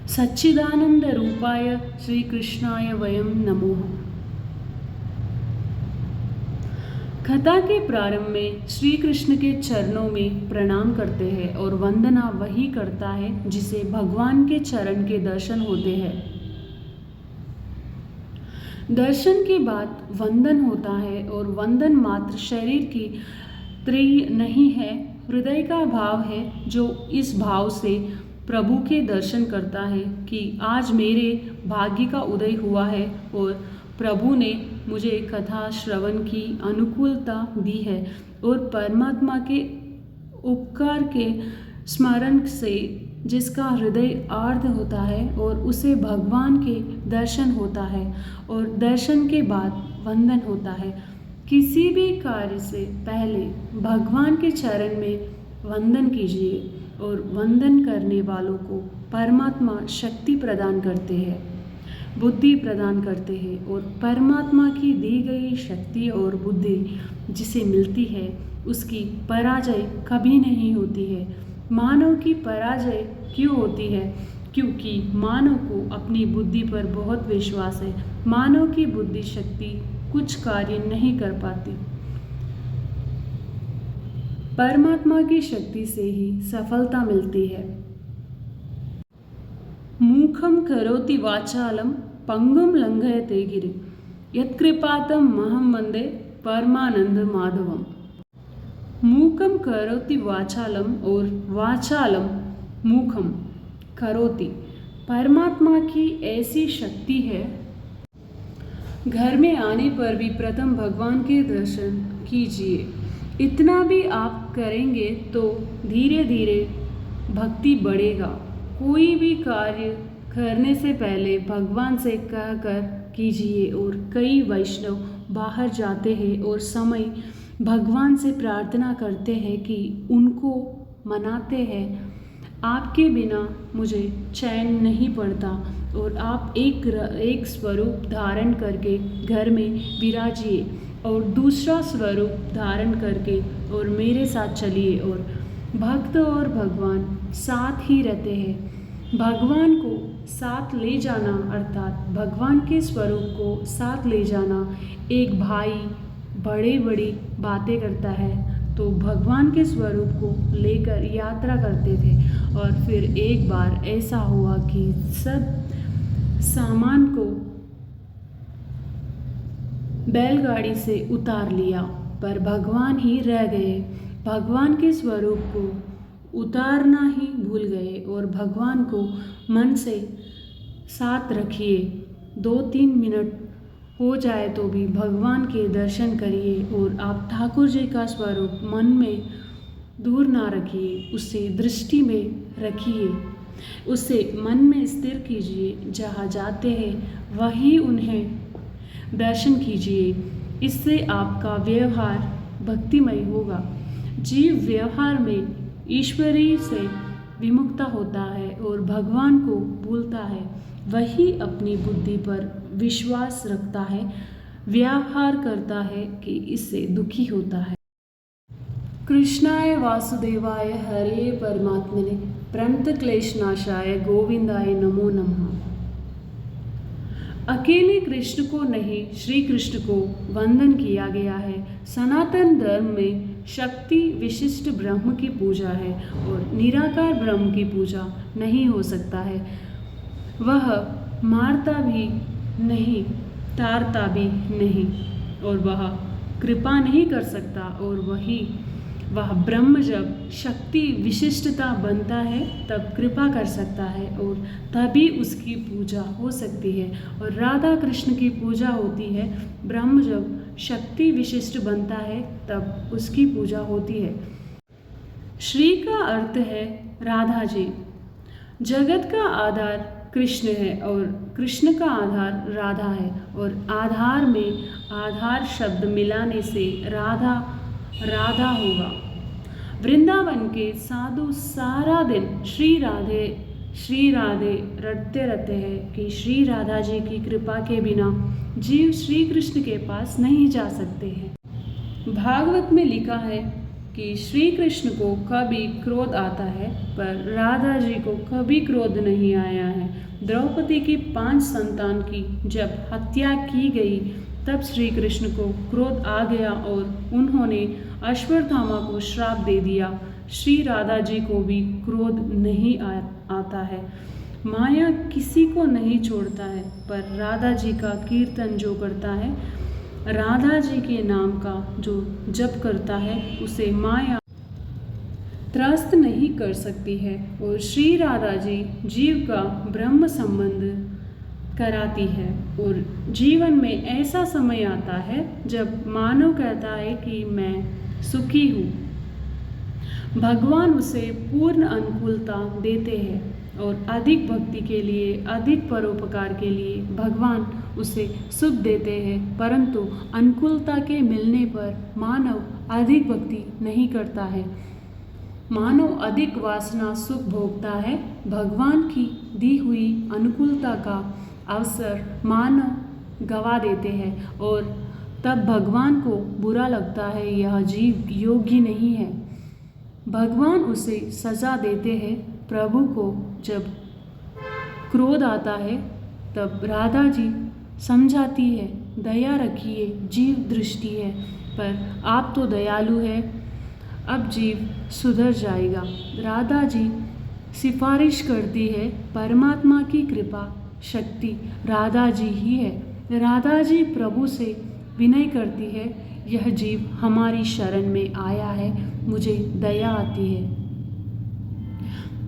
सच्चिदानंद रूपाय श्री कृष्णाय वयम नमः। कथा के प्रारंभ में श्री कृष्ण के चरणों में प्रणाम करते हैं और वंदना वही करता है जिसे भगवान के चरण के दर्शन होते हैं। दर्शन के बाद वंदन होता है और वंदन मात्र शरीर की त्रिय नहीं है, हृदय का भाव है जो इस भाव से प्रभु के दर्शन करता है कि आज मेरे भाग्य का उदय हुआ है और प्रभु ने मुझे कथा श्रवण की अनुकूलता दी है और परमात्मा के उपकार के स्मरण से जिसका हृदय आर्द्र होता है और उसे भगवान के दर्शन होता है और दर्शन के बाद वंदन होता है। किसी भी कार्य से पहले भगवान के चरण में वंदन कीजिए और वंदन करने वालों को परमात्मा शक्ति प्रदान करते हैं, बुद्धि प्रदान करते हैं और परमात्मा की दी गई शक्ति और बुद्धि जिसे मिलती है उसकी पराजय कभी नहीं होती है। मानव की पराजय क्यों होती है? क्योंकि मानव को अपनी बुद्धि पर बहुत विश्वास है। मानव की बुद्धि शक्ति कुछ कार्य नहीं कर पाती। परमात्मा की शक्ति से ही सफलता मिलती है। मूखम करोति वाचालम पंगुम लंघयते गिरि यत्कृपातम महम वंदे परमानंद माधवम। मूकम करोति वाचालम और वाचालम मूखम करोति परमात्मा की ऐसी शक्ति है। घर में आने पर भी प्रथम भगवान के दर्शन कीजिए। इतना भी आप करेंगे तो धीरे धीरे भक्ति बढ़ेगा। कोई भी कार्य करने से पहले भगवान से कहकर कीजिए और कई वैष्णव बाहर जाते हैं और समय भगवान से प्रार्थना करते हैं कि उनको मनाते हैं आपके बिना मुझे चैन नहीं पड़ता और आप एक स्वरूप धारण करके घर में विराजिए और दूसरा स्वरूप धारण करके और मेरे साथ चलिए और भक्त और भगवान साथ ही रहते हैं। भगवान को साथ ले जाना अर्थात भगवान के स्वरूप को साथ ले जाना। एक भाई बड़ी बड़ी बातें करता है तो भगवान के स्वरूप को लेकर यात्रा करते थे और फिर एक बार ऐसा हुआ कि सब सामान को बैलगाड़ी से उतार लिया पर भगवान ही रह गए। भगवान के स्वरूप को उतारना ही भूल गए और भगवान को मन से साथ रखिए। 2-3 मिनट हो जाए तो भी भगवान के दर्शन करिए और आप ठाकुर जी का स्वरूप मन में दूर ना रखिए, उसे दृष्टि में रखिए, उसे मन में स्थिर कीजिए। जहाँ जाते हैं वहीं उन्हें दर्शन कीजिए। इससे आपका व्यवहार भक्तिमय होगा। जीव व्यवहार में ईश्वरी से विमुक्त होता है और भगवान को भूलता है। वही अपनी बुद्धि पर विश्वास रखता है, व्यवहार करता है कि इससे दुखी होता है। कृष्णाय वासुदेवाय हरे परमात्मने प्रणत क्लेशनाशाय गोविंदाय नमो नमः। अकेले कृष्ण को नहीं, श्री कृष्ण को वंदन किया गया है। सनातन धर्म में शक्ति विशिष्ट ब्रह्म की पूजा है और निराकार ब्रह्म की पूजा नहीं हो सकता है। वह मारता भी नहीं तारता भी नहीं, और वह कृपा नहीं कर सकता। और वह ब्रह्म जब शक्ति विशिष्टता बनता है तब कृपा कर सकता है, और तभी उसकी पूजा हो सकती है। और राधा कृष्ण की पूजा होती है। ब्रह्म जब शक्ति विशिष्ट बनता है तब उसकी पूजा होती है। श्री का अर्थ है राधा जी। जगत का आधार कृष्ण है और कृष्ण का आधार राधा है, और आधार में आधार शब्द मिलाने से राधा राधा होगा। वृंदावन के साधु सारा दिन श्री राधे रटते रहते हैं कि श्री राधा जी की कृपा के बिना जीव श्री कृष्ण के पास नहीं जा सकते हैं। भागवत में लिखा है कि श्री कृष्ण को कभी क्रोध आता है, पर राधा जी को कभी क्रोध नहीं आया है। द्रौपदी की 5 संतान की जब हत्या की गई तब श्री कृष्ण को क्रोध आ गया और उन्होंने अश्वत्थामा को श्राप दे दिया। श्री राधा जी को भी क्रोध नहीं आता है। माया किसी को नहीं छोड़ता है, पर राधा जी का कीर्तन जो करता है, राधा जी के नाम का जो जप करता है, उसे माया त्रस्त नहीं कर सकती है। और श्री राधा जी जीव का ब्रह्म संबंध कराती है। और जीवन में ऐसा समय आता है जब मानव कहता है कि मैं सुखी हूँ। भगवान उसे पूर्ण अनुकूलता देते हैं और अधिक भक्ति के लिए, अधिक परोपकार के लिए भगवान उसे सुख देते हैं। परंतु अनुकूलता के मिलने पर मानव अधिक भक्ति नहीं करता है। मानव अधिक वासना सुख भोगता है। भगवान की दी हुई अनुकूलता का अवसर मानव गवा देते हैं और तब भगवान को बुरा लगता है, यह जीव योग्य नहीं है। भगवान उसे सजा देते हैं। प्रभु को जब क्रोध आता है तब राधा जी समझाती है, दया रखिए, जीव दृष्टि है, पर आप तो दयालु है, अब जीव सुधर जाएगा। राधा जी सिफारिश करती है, परमात्मा की कृपा शक्ति राधा जी ही है। राधा जी प्रभु से विनय करती है, यह जीव हमारी शरण में आया है, मुझे दया आती है।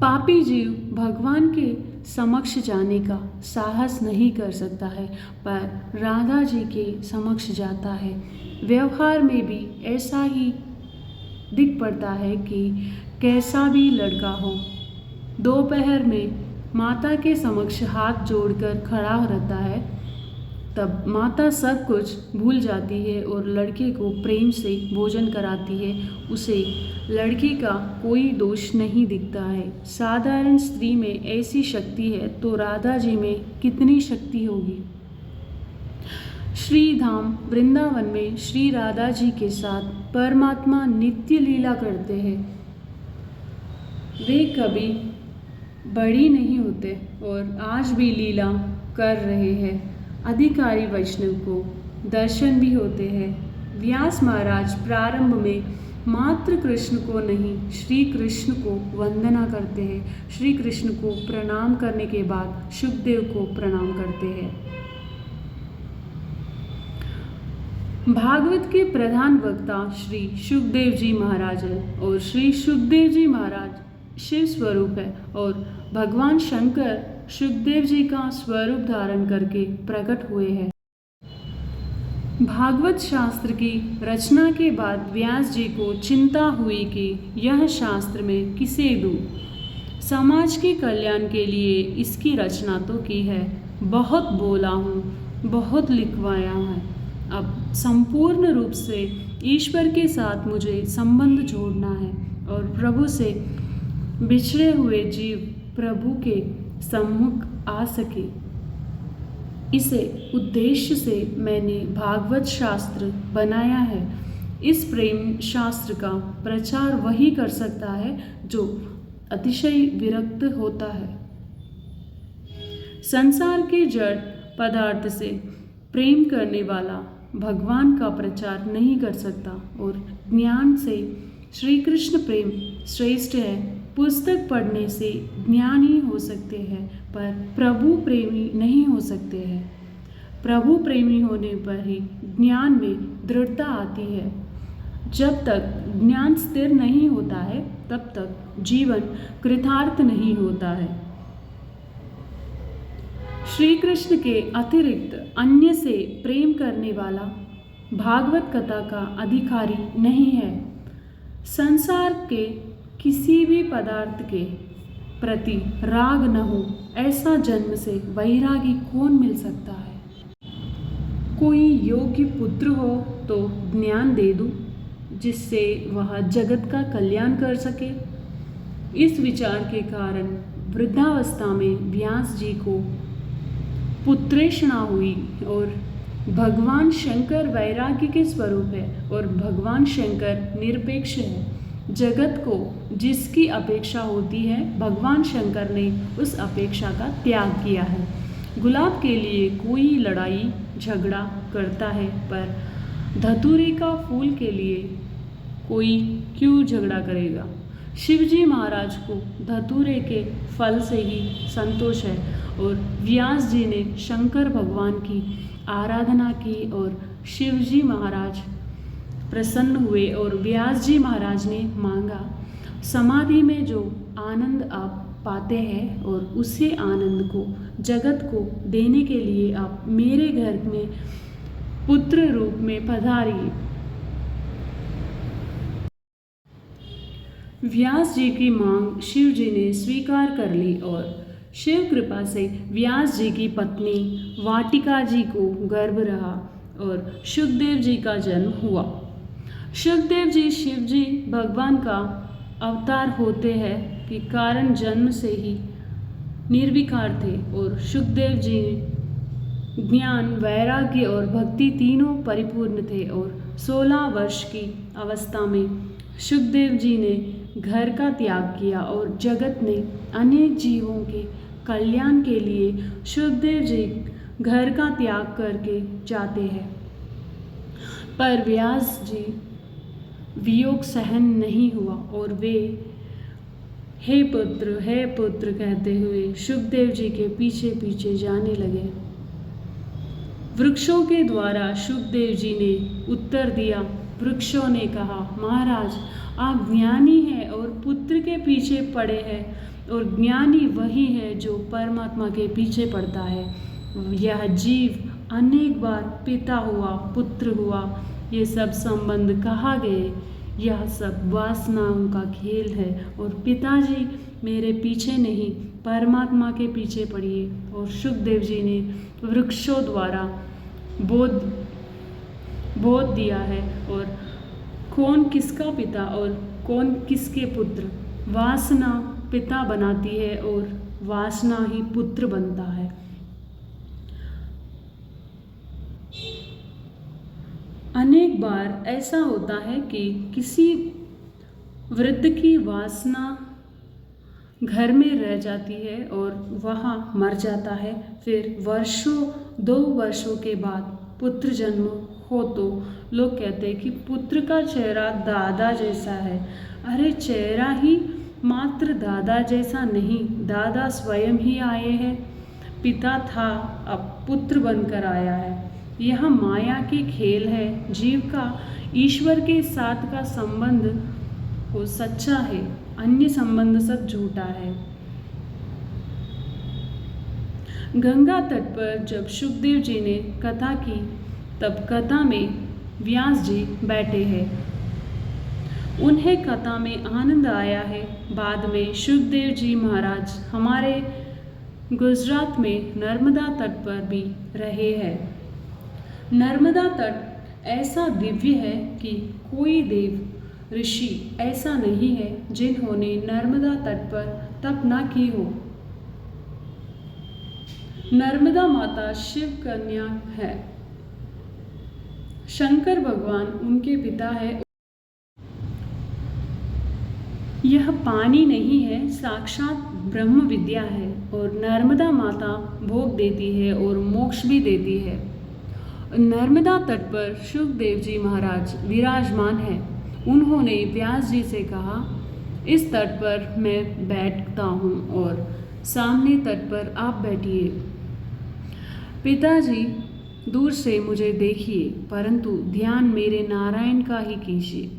पापी जीव भगवान के समक्ष जाने का साहस नहीं कर सकता है, पर राधा जी के समक्ष जाता है। व्यवहार में भी ऐसा ही दिख पड़ता है कि कैसा भी लड़का हो, दोपहर में माता के समक्ष हाथ जोड़कर खड़ा रहता है, तब माता सब कुछ भूल जाती है और लड़के को प्रेम से भोजन कराती है। उसे लड़की का कोई दोष नहीं दिखता है। साधारण स्त्री में ऐसी शक्ति है तो राधा जी में कितनी शक्ति होगी। श्री धाम वृंदावन में श्री राधा जी के साथ परमात्मा नित्य लीला करते हैं। वे कभी बड़ी नहीं होते और आज भी लीला कर रहे हैं। अधिकारी वैष्णव को दर्शन भी होते हैं। व्यास महाराज प्रारंभ में मात्र कृष्ण को नहीं, श्री कृष्ण को वंदना करते हैं। श्री कृष्ण को प्रणाम करने के बाद शुकदेव को प्रणाम करते हैं। भागवत के प्रधान वक्ता श्री शुकदेव जी महाराज है और श्री शुकदेव जी महाराज शिव स्वरूप है और भगवान शंकर शुकदेव जी का स्वरूप धारण करके प्रकट हुए हैं। भागवत शास्त्र की रचना के बाद व्यास जी को चिंता हुई कि यह शास्त्र मैं किसे दूँ। समाज के कल्याण के लिए इसकी रचना तो की है, बहुत बोला हूँ, बहुत लिखवाया है, अब संपूर्ण रूप से ईश्वर के साथ मुझे संबंध जोड़ना है और प्रभु से बिछड़े हुए जीव प्रभु के सम्मुख आ सके। इसे उद्देश्य से मैंने भागवत शास्त्र बनाया है। इस प्रेम शास्त्र का प्रचार वही कर सकता है जो अतिशय विरक्त होता है। संसार के जड़ पदार्थ से प्रेम करने वाला भगवान का प्रचार नहीं कर सकता और ज्ञान से श्री कृष्ण प्रेम श्रेष्ठ है। पुस्तक पढ़ने से ज्ञानी हो सकते हैं पर प्रभु प्रेमी नहीं हो सकते हैं। प्रभु प्रेमी होने पर ही ज्ञान में दृढ़ता आती है। जब तक ज्ञान स्थिर नहीं होता है तब तक जीवन कृतार्थ नहीं होता है। श्री कृष्ण के अतिरिक्त अन्य से प्रेम करने वाला भागवत कथा का अधिकारी नहीं है। संसार के किसी भी पदार्थ के प्रति राग न हो, ऐसा जन्म से वैरागी कौन मिल सकता है। कोई योग्य पुत्र हो तो ज्ञान दे दूं, जिससे वह जगत का कल्याण कर सके। इस विचार के कारण वृद्धावस्था में व्यास जी को पुत्रेषणा हुई और भगवान शंकर वैराग्य के स्वरूप है और भगवान शंकर निरपेक्ष है। जगत को जिसकी अपेक्षा होती है भगवान शंकर ने उस अपेक्षा का त्याग किया है। गुलाब के लिए कोई लड़ाई झगड़ा करता है पर धतूरे का फूल के लिए कोई क्यों झगड़ा करेगा। शिवजी महाराज को धतूरे के फल से ही संतोष है और व्यास जी ने शंकर भगवान की आराधना की और शिवजी महाराज प्रसन्न हुए और व्यास जी महाराज ने मांगा, समाधि में जो आनंद आप पाते हैं और उसी आनंद को जगत को देने के लिए आप मेरे घर में पुत्र रूप में पधारिए। व्यास जी की मांग शिव जी ने स्वीकार कर ली और शिव कृपा से व्यास जी की पत्नी वाटिका जी को गर्भ रहा और शुकदेव जी का जन्म हुआ। शुकदेव जी शिव जी भगवान का अवतार होते हैं कि कारण जन्म से ही निर्विकार थे और शुकदेव जी ज्ञान वैराग्य और भक्ति तीनों परिपूर्ण थे और 16 वर्ष की अवस्था में शुकदेव जी ने घर का त्याग किया और जगत ने अनेक जीवों के कल्याण के लिए शुकदेव जी घर का त्याग करके जाते हैं। पर व्यास जी वियोग सहन नहीं हुआ और वे हे पुत्र कहते हुए शुकदेव जी के पीछे पीछे जाने लगे। वृक्षों के द्वारा शुकदेव जी ने उत्तर दिया। वृक्षों ने कहा, महाराज आप ज्ञानी हैं और पुत्र के पीछे पड़े हैं और ज्ञानी वही है जो परमात्मा के पीछे पड़ता है। यह जीव अनेक बार पिता हुआ पुत्र हुआ, ये सब संबंध कहाँ गए। यह सब वासनाओं का खेल है और पिताजी मेरे पीछे नहीं परमात्मा के पीछे पड़िए। और शुकदेव जी ने वृक्षों द्वारा बोध दिया है और कौन किसका पिता और कौन किसके पुत्र। वासना पिता बनाती है और वासना ही पुत्र बनता है। अनेक बार ऐसा होता है कि किसी वृद्ध की वासना घर में रह जाती है और वह मर जाता है। फिर वर्षों 2 वर्षों के बाद पुत्र जन्म हो तो लोग कहते हैं कि पुत्र का चेहरा दादा जैसा है। अरे चेहरा ही मात्र दादा जैसा नहीं, दादा स्वयं ही आए हैं। पिता था अब पुत्र बनकर आया है। यह माया के खेल है। जीव का ईश्वर के साथ का संबंध वो सच्चा है, अन्य संबंध सब झूठा है। गंगा तट पर जब शुकदेव जी ने कथा की तब कथा में व्यास जी बैठे हैं। उन्हें कथा में आनंद आया है। बाद में शुकदेव जी महाराज हमारे गुजरात में नर्मदा तट पर भी रहे हैं। नर्मदा तट ऐसा दिव्य है कि कोई देव ऋषि ऐसा नहीं है जिन्होंने नर्मदा तट पर तप न की हो। नर्मदा माता शिव कन्या है, शंकर भगवान उनके पिता है। यह पानी नहीं है, साक्षात ब्रह्म विद्या है और नर्मदा माता भोग देती है और मोक्ष भी देती है। नर्मदा तट पर शुकदेव जी महाराज विराजमान हैं। उन्होंने व्यास जी से कहा, इस तट पर मैं बैठता हूँ और सामने तट पर आप बैठिए। पिताजी दूर से मुझे देखिए, परंतु ध्यान मेरे नारायण का ही कीजिए।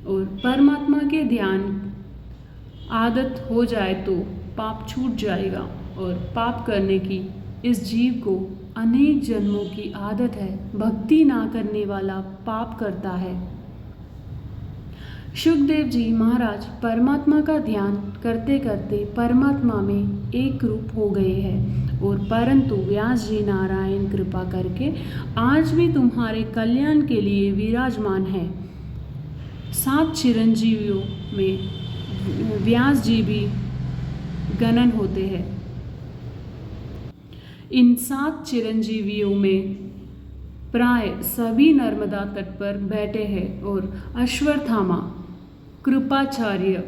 और परमात्मा के ध्यान आदत हो जाए तो पाप छूट जाएगा। और पाप करने की इस जीव को अनेक जन्मों की आदत है। भक्ति ना करने वाला पाप करता है। शुकदेव जी महाराज परमात्मा का ध्यान करते करते परमात्मा में एक रूप हो गए हैं। और परंतु व्यास जी नारायण कृपा करके आज भी तुम्हारे कल्याण के लिए विराजमान है। 7 चिरंजीवियों में व्यास जी भी गणन होते हैं। इन 7 चिरंजीवियों में प्राय सभी नर्मदा तट पर बैठे हैं। और अश्वत्थामा, कृपाचार्य,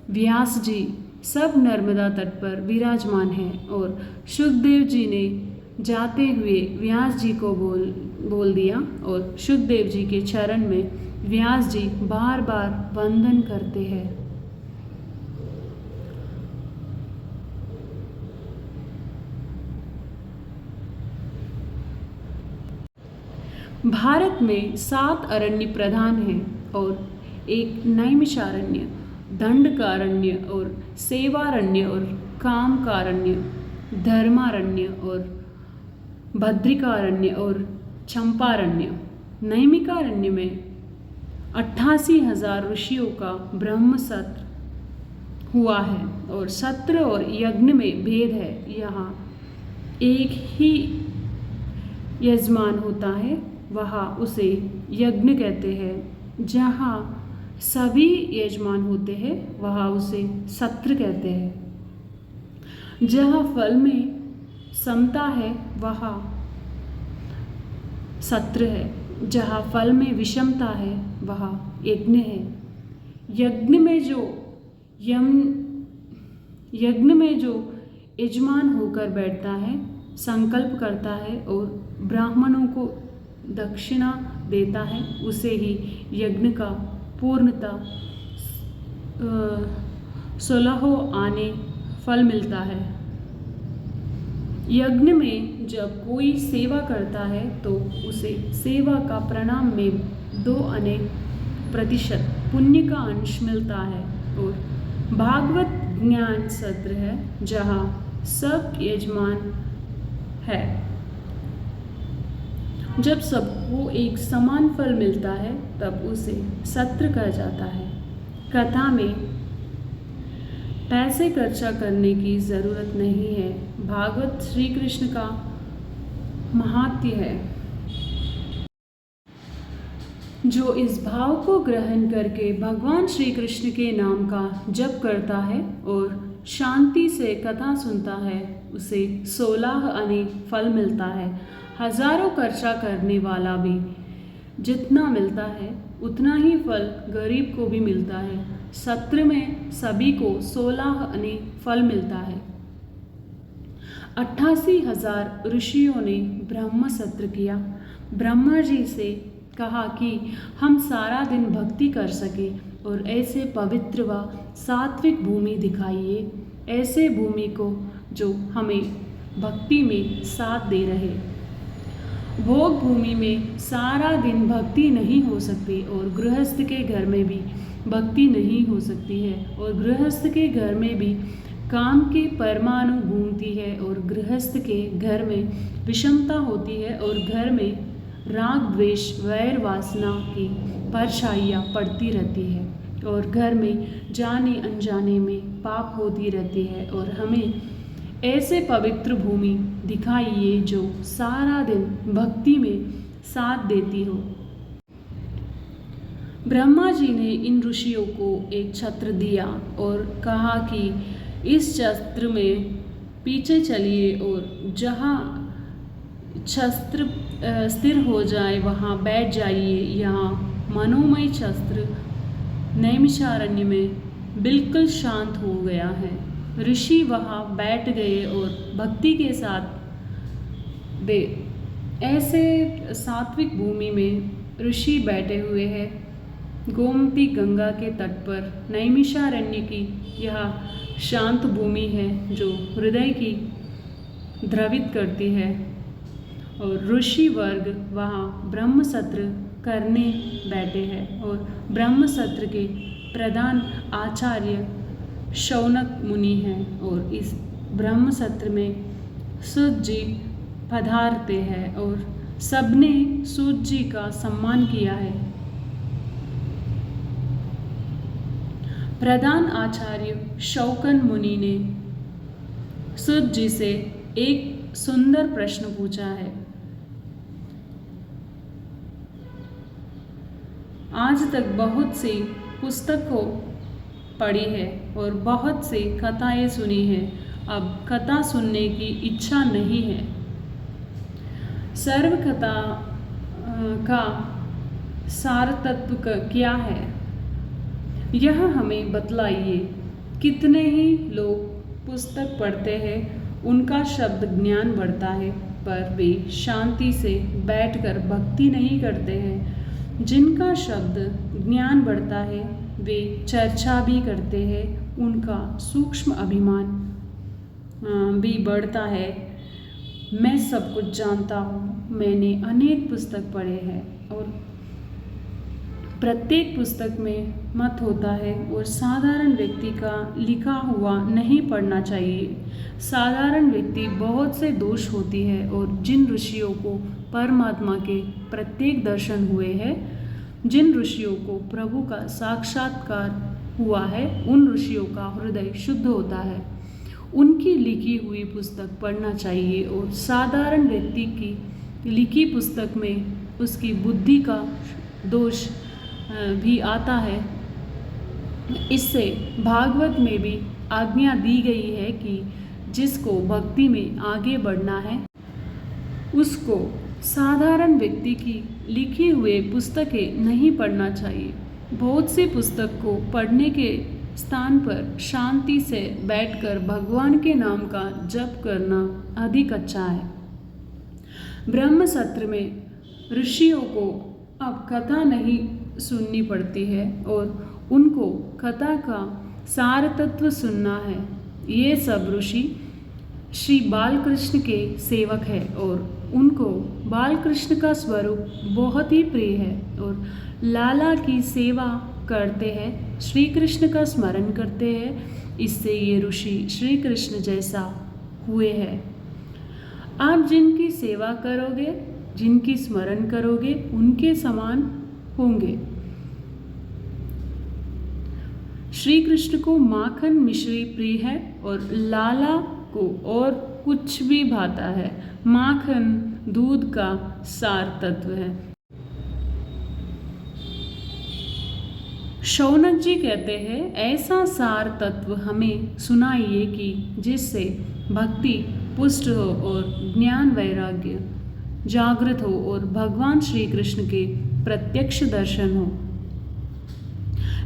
व्यास जी सब नर्मदा तट पर विराजमान हैं। और शुकदेव जी ने जाते हुए व्यास जी को बोल दिया। और शुकदेव जी के चरण में व्यास जी बार बार वंदन करते हैं। भारत में 7 अरण्य प्रधान हैं और एक नैमिषारण्य, दंडकारण्य और सेवारण्य और कामकारण्य, धर्मारण्य और भद्रिकारण्य और चंपारण्य। नैमिकारण्य में 88,000 ऋषियों का ब्रह्म सत्र हुआ है। और सत्र और यज्ञ में भेद है। यहाँ एक ही यजमान होता है, वहाँ उसे यज्ञ कहते हैं। जहाँ सभी यजमान होते हैं वहाँ उसे सत्र कहते हैं। जहाँ फल में समता है वहाँ सत्र है। जहाँ फल में विषमता है वहाँ यज्ञ है। यज्ञ में जो यजमान होकर बैठता है, संकल्प करता है और ब्राह्मणों को दक्षिणा देता है, उसे ही यज्ञ का पूर्णता 16 आने फल मिलता है। यज्ञ में जब कोई सेवा करता है तो उसे सेवा का प्रणाम में 2 आने प्रतिशत पुण्य का अंश मिलता है। और भागवत ज्ञान सत्र है जहाँ सब यजमान है। जब सबको एक समान फल मिलता है तब उसे सत्र कहा जाता है। कथा में पैसे खर्चा करने की ज़रूरत नहीं है। भागवत श्री कृष्ण का महात्म्य है। जो इस भाव को ग्रहण करके भगवान श्री कृष्ण के नाम का जप करता है और शांति से कथा सुनता है, उसे 16 आने फल मिलता है। हजारों खर्चा करने वाला भी जितना मिलता है उतना ही फल गरीब को भी मिलता है। सत्र में सभी को 16 आने फल मिलता है। 88,000 ऋषियों ने ब्रह्म सत्र किया। ब्रह्मा जी से कहा कि हम सारा दिन भक्ति कर सके और ऐसे पवित्र व सात्विक भूमि दिखाइए, ऐसे भूमि को जो हमें भक्ति में साथ दे रहे। भोग भूमि में सारा दिन भक्ति नहीं हो सकती और गृहस्थ के घर में भी भक्ति नहीं हो सकती है। और गृहस्थ के घर में भी काम के परमाणु घूमती है और गृहस्थ के घर में विषमता होती है और घर में राग द्वेष वैर वासना की परछाइयाँ पड़ती रहती है और घर में जाने अनजाने में पाप होती रहती है। और हमें ऐसे पवित्र भूमि दिखाइए जो सारा दिन भक्ति में साथ देती हो। ब्रह्मा जी ने इन ऋषियों को एक छत्र दिया और कहा कि इस छत्र में पीछे चलिए और जहाँ छत्र स्थिर हो जाए वहाँ बैठ जाइए। यहाँ मनोमय छत्र नैमिषारण्य में बिल्कुल शांत हो गया है। ऋषि वहाँ बैठ गए और भक्ति के साथ ऐसे सात्विक भूमि में ऋषि बैठे हुए हैं। गोमती गंगा के तट पर नैमिषारण्य की यह शांत भूमि है जो हृदय की द्रवित करती है। और ऋषि वर्ग वहाँ ब्रह्म सत्र करने बैठे हैं और ब्रह्म सत्र के प्रधान आचार्य शौनक मुनि हैं और इस ब्रह्म सत्र में सूत जी पधारते हैं और सबने सूत जी का सम्मान किया है। प्रधान आचार्य शौकन मुनि ने सूत जी से एक सुंदर प्रश्न पूछा है। आज तक बहुत सी पुस्तकों पढ़ी है और बहुत सी कथाएं सुनी है, अब कथा सुनने की इच्छा नहीं है। सर्व कथा का सार तत्व क्या है, यह हमें बतलाइए। कितने ही लोग पुस्तक पढ़ते हैं, उनका शब्द ज्ञान बढ़ता है, पर वे शांति से बैठकर भक्ति नहीं करते हैं। जिनका शब्द ज्ञान बढ़ता है वे चर्चा भी करते हैं, उनका सूक्ष्म अभिमान भी बढ़ता है। मैं सब कुछ जानता हूँ, मैंने अनेक पुस्तक पढ़े हैं और प्रत्येक पुस्तक में मत होता है और साधारण व्यक्ति का लिखा हुआ नहीं पढ़ना चाहिए। साधारण व्यक्ति बहुत से दोष होती है और जिन ऋषियों को परमात्मा के प्रत्येक दर्शन हुए हैं, जिन ऋषियों को प्रभु का साक्षात्कार हुआ है, उन ऋषियों का हृदय शुद्ध होता है। उनकी लिखी हुई पुस्तक पढ़ना चाहिए और साधारण व्यक्ति की लिखी पुस्तक में उसकी बुद्धि का दोष भी आता है। इससे भागवत में भी आज्ञा दी गई है कि जिसको भक्ति में आगे बढ़ना है उसको साधारण व्यक्ति की लिखी हुए पुस्तकें नहीं पढ़ना चाहिए। बहुत सी पुस्तक को पढ़ने के स्थान पर शांति से बैठकर भगवान के नाम का जप करना अधिक अच्छा है। ब्रह्म सत्र में ऋषियों को अब कथा नहीं सुननी पड़ती है और उनको कथा का सार तत्व सुनना है। ये सब ऋषि श्री बालकृष्ण के सेवक है और उनको बालकृष्ण का स्वरूप बहुत ही प्रिय है और लाला की सेवा करते हैं, श्री कृष्ण का स्मरण करते हैं। इससे ये ऋषि श्री कृष्ण जैसा हुए हैं। आप जिनकी सेवा करोगे, जिनकी स्मरण करोगे, उनके समान होंगे। श्री कृष्ण को माखन मिश्री प्रिय है और लाला को और कुछ भी भाता है। माखन दूध का सार तत्व है। शौनक जी कहते हैं, ऐसा सार तत्व हमें सुनाइए कि जिससे भक्ति पुष्ट हो और ज्ञान वैराग्य जागृत हो और भगवान श्री कृष्ण के प्रत्यक्ष दर्शन हो।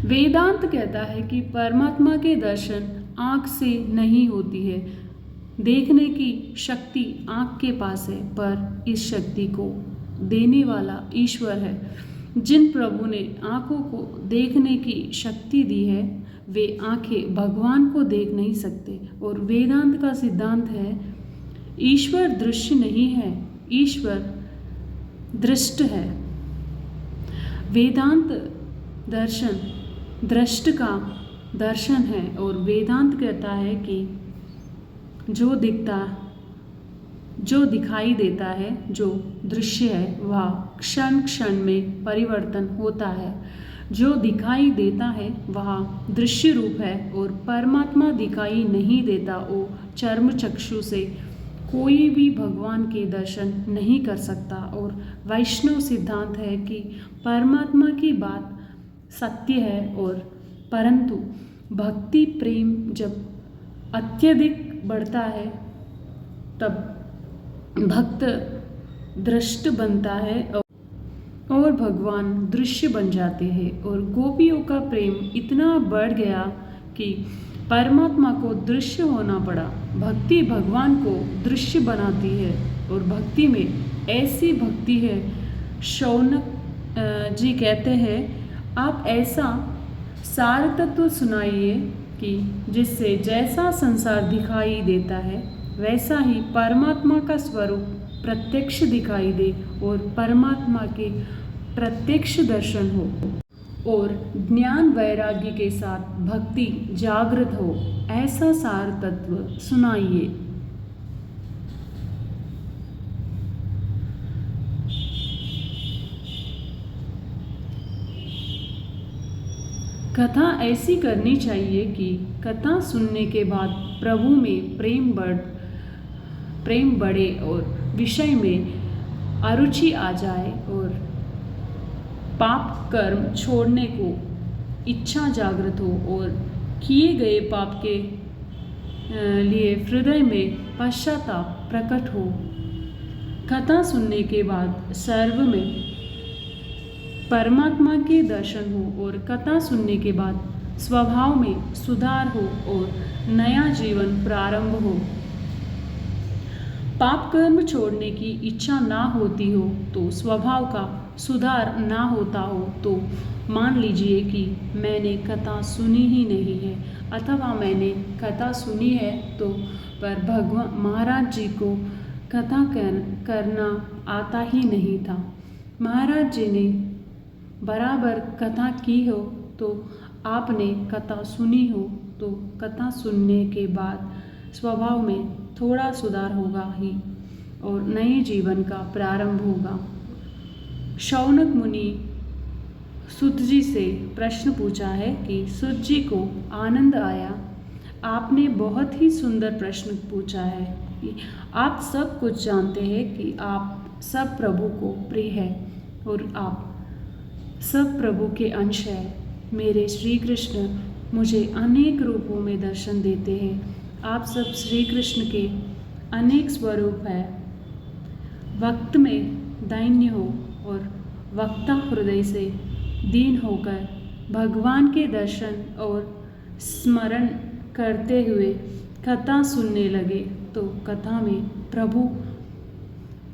वेदांत कहता है कि परमात्मा के दर्शन आँख से नहीं होती है। देखने की शक्ति आँख के पास है, पर इस शक्ति को देने वाला ईश्वर है। जिन प्रभु ने आँखों को देखने की शक्ति दी है, वे आँखें भगवान को देख नहीं सकते। और वेदांत का सिद्धांत है, ईश्वर दृश्य नहीं है, ईश्वर दृष्ट है। वेदांत दर्शन दृष्ट का दर्शन है और वेदांत कहता है कि जो दिखाई देता है, जो दृश्य है, वह क्षण क्षण में परिवर्तन होता है। जो दिखाई देता है वह दृश्य रूप है और परमात्मा दिखाई नहीं देता। वो चर्म चक्षु से कोई भी भगवान के दर्शन नहीं कर सकता। और वैष्णव सिद्धांत है कि परमात्मा की बात सत्य है, और परंतु भक्ति प्रेम जब अत्यधिक बढ़ता है तब भक्त दृष्ट बनता है और भगवान दृश्य बन जाते हैं। और गोपियों का प्रेम इतना बढ़ गया कि परमात्मा को दृश्य होना पड़ा। भक्ति भगवान को दृश्य बनाती है और भक्ति में ऐसी भक्ति है। शौनक जी कहते हैं, आप ऐसा सार तत्व सुनाइए कि जिससे जैसा संसार दिखाई देता है वैसा ही परमात्मा का स्वरूप प्रत्यक्ष दिखाई दे और परमात्मा के प्रत्यक्ष दर्शन हो और ज्ञान वैराग्य के साथ भक्ति जागृत हो, ऐसा सार तत्व सुनाइए। कथा ऐसी करनी चाहिए कि कथा सुनने के बाद प्रभु में प्रेम बढ़े और विषय में अरुचि आ जाए और पाप कर्म छोड़ने को इच्छा जागृत हो और किए गए पाप के लिए हृदय में पश्चाताप प्रकट हो। कथा सुनने के बाद सर्व में परमात्मा के दर्शन हो और कथा सुनने के बाद स्वभाव में सुधार हो और नया जीवन प्रारंभ हो। पाप कर्म छोड़ने की इच्छा ना होती हो तो स्वभाव का सुधार ना होता हो तो मान लीजिए कि मैंने कथा सुनी ही नहीं है, अथवा मैंने कथा सुनी है तो पर भगवान महाराज जी को कथा करना आता ही नहीं था। महाराज जी ने बराबर कथा की हो तो आपने कथा सुनी हो तो कथा सुनने के बाद स्वभाव में थोड़ा सुधार होगा ही और नए जीवन का प्रारंभ होगा। शौनक मुनि सुत जी से प्रश्न पूछा है कि सुत जी को आनंद आया। आपने बहुत ही सुंदर प्रश्न पूछा है कि आप सब कुछ जानते हैं कि आप सब प्रभु को प्रिय है और आप सब प्रभु के अंश है। मेरे श्री कृष्ण मुझे अनेक रूपों में दर्शन देते हैं। आप सब श्री कृष्ण के अनेक स्वरूप है। वक्त में दैन्य हो और वक्ता हृदय से दीन होकर भगवान के दर्शन और स्मरण करते हुए कथा सुनने लगे तो कथा में प्रभु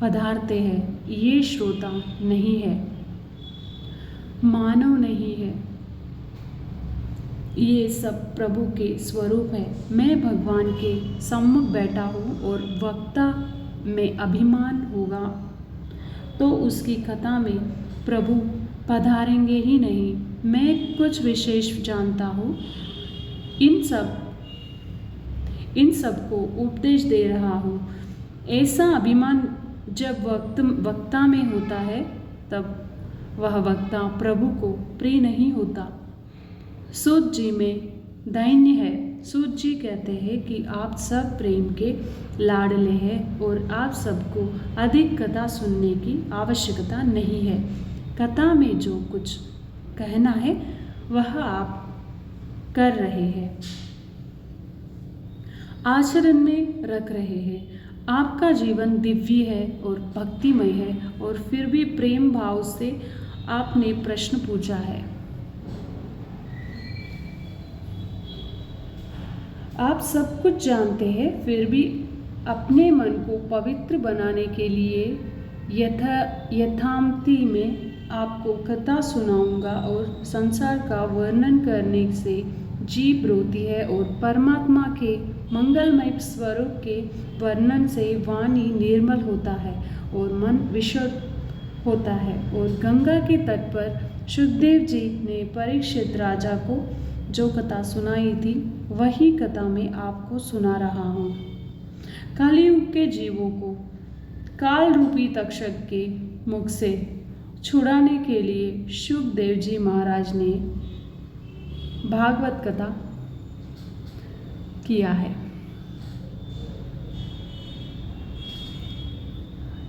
पधारते हैं। ये श्रोता नहीं है, मानव नहीं है, ये सब प्रभु के स्वरूप है। मैं भगवान के सम्मुख बैठा हूँ और वक्ता में अभिमान होगा तो उसकी कथा में प्रभु पधारेंगे ही नहीं। मैं कुछ विशेष जानता हूँ, इन सब को उपदेश दे रहा हूँ। ऐसा अभिमान जब वक्ता में होता है तब वह वक्ता प्रभु को प्रिय नहीं होता। सूत जी में दैन्य है। सूत जी कहते हैं कि आप सब प्रेम के लाडले हैं और आप सबको अधिक कथा सुनने की आवश्यकता नहीं है। कथा में जो कुछ कहना है वह आप कर रहे हैं, आचरण में रख रहे हैं। आपका जीवन दिव्य है और भक्तिमय है और फिर भी प्रेम भाव से आपने प्रश्न पूछा है। आप सब कुछ जानते हैं फिर भी अपने मन को पवित्र बनाने के लिए यथामति में आपको कथा सुनाऊंगा और संसार का वर्णन करने से जीभ रोती है और परमात्मा के मंगलमय स्वरूप के वर्णन से वाणी निर्मल होता है और मन विशुद्ध होता है। और गंगा के तट पर सुखदेव जी ने परीक्षित राजा को जो कथा सुनाई थी वही कथा मैं आपको सुना रहा हूँ। कलियुग के जीवों को काल रूपी तक्षक के मुख से छुड़ाने के लिए सुखदेव जी महाराज ने भागवत कथा किया है।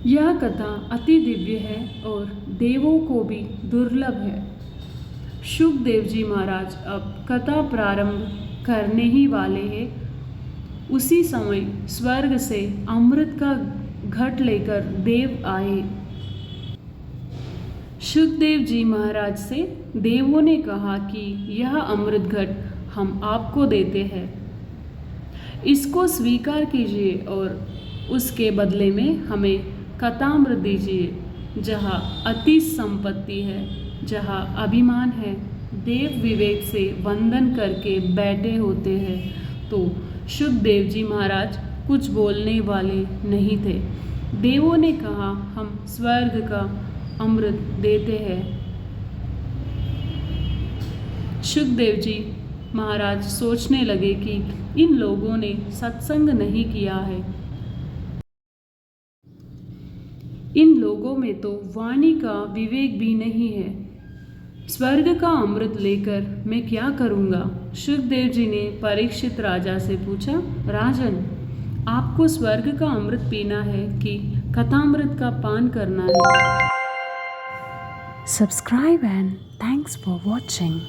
यह कथा अति दिव्य है और देवों को भी दुर्लभ है। सुखदेव जी महाराज अब कथा प्रारंभ करने ही वाले हैं। उसी समय स्वर्ग से अमृत का घट लेकर देव आए। सुखदेव जी महाराज से देवों ने कहा कि यह अमृत घट हम आपको देते हैं, इसको स्वीकार कीजिए और उसके बदले में हमें कथामृत दीजिए। जहाँ अति संपत्ति है, जहाँ अभिमान है, देव विवेक से वंदन करके बैठे होते हैं। तो सुखदेव जी महाराज कुछ बोलने वाले नहीं थे। देवों ने कहा, हम स्वर्ग का अमृत देते हैं। शुकदेव जी महाराज सोचने लगे कि इन लोगों ने सत्संग नहीं किया है। इन लोगों में तो वाणी का विवेक भी नहीं है। स्वर्ग का अमृत लेकर मैं क्या करूँगा? शुकदेव जी ने परीक्षित राजा से पूछा, राजन, आपको स्वर्ग का अमृत पीना है कि कथामृत का पान करना है? Subscribe and thanks for watching.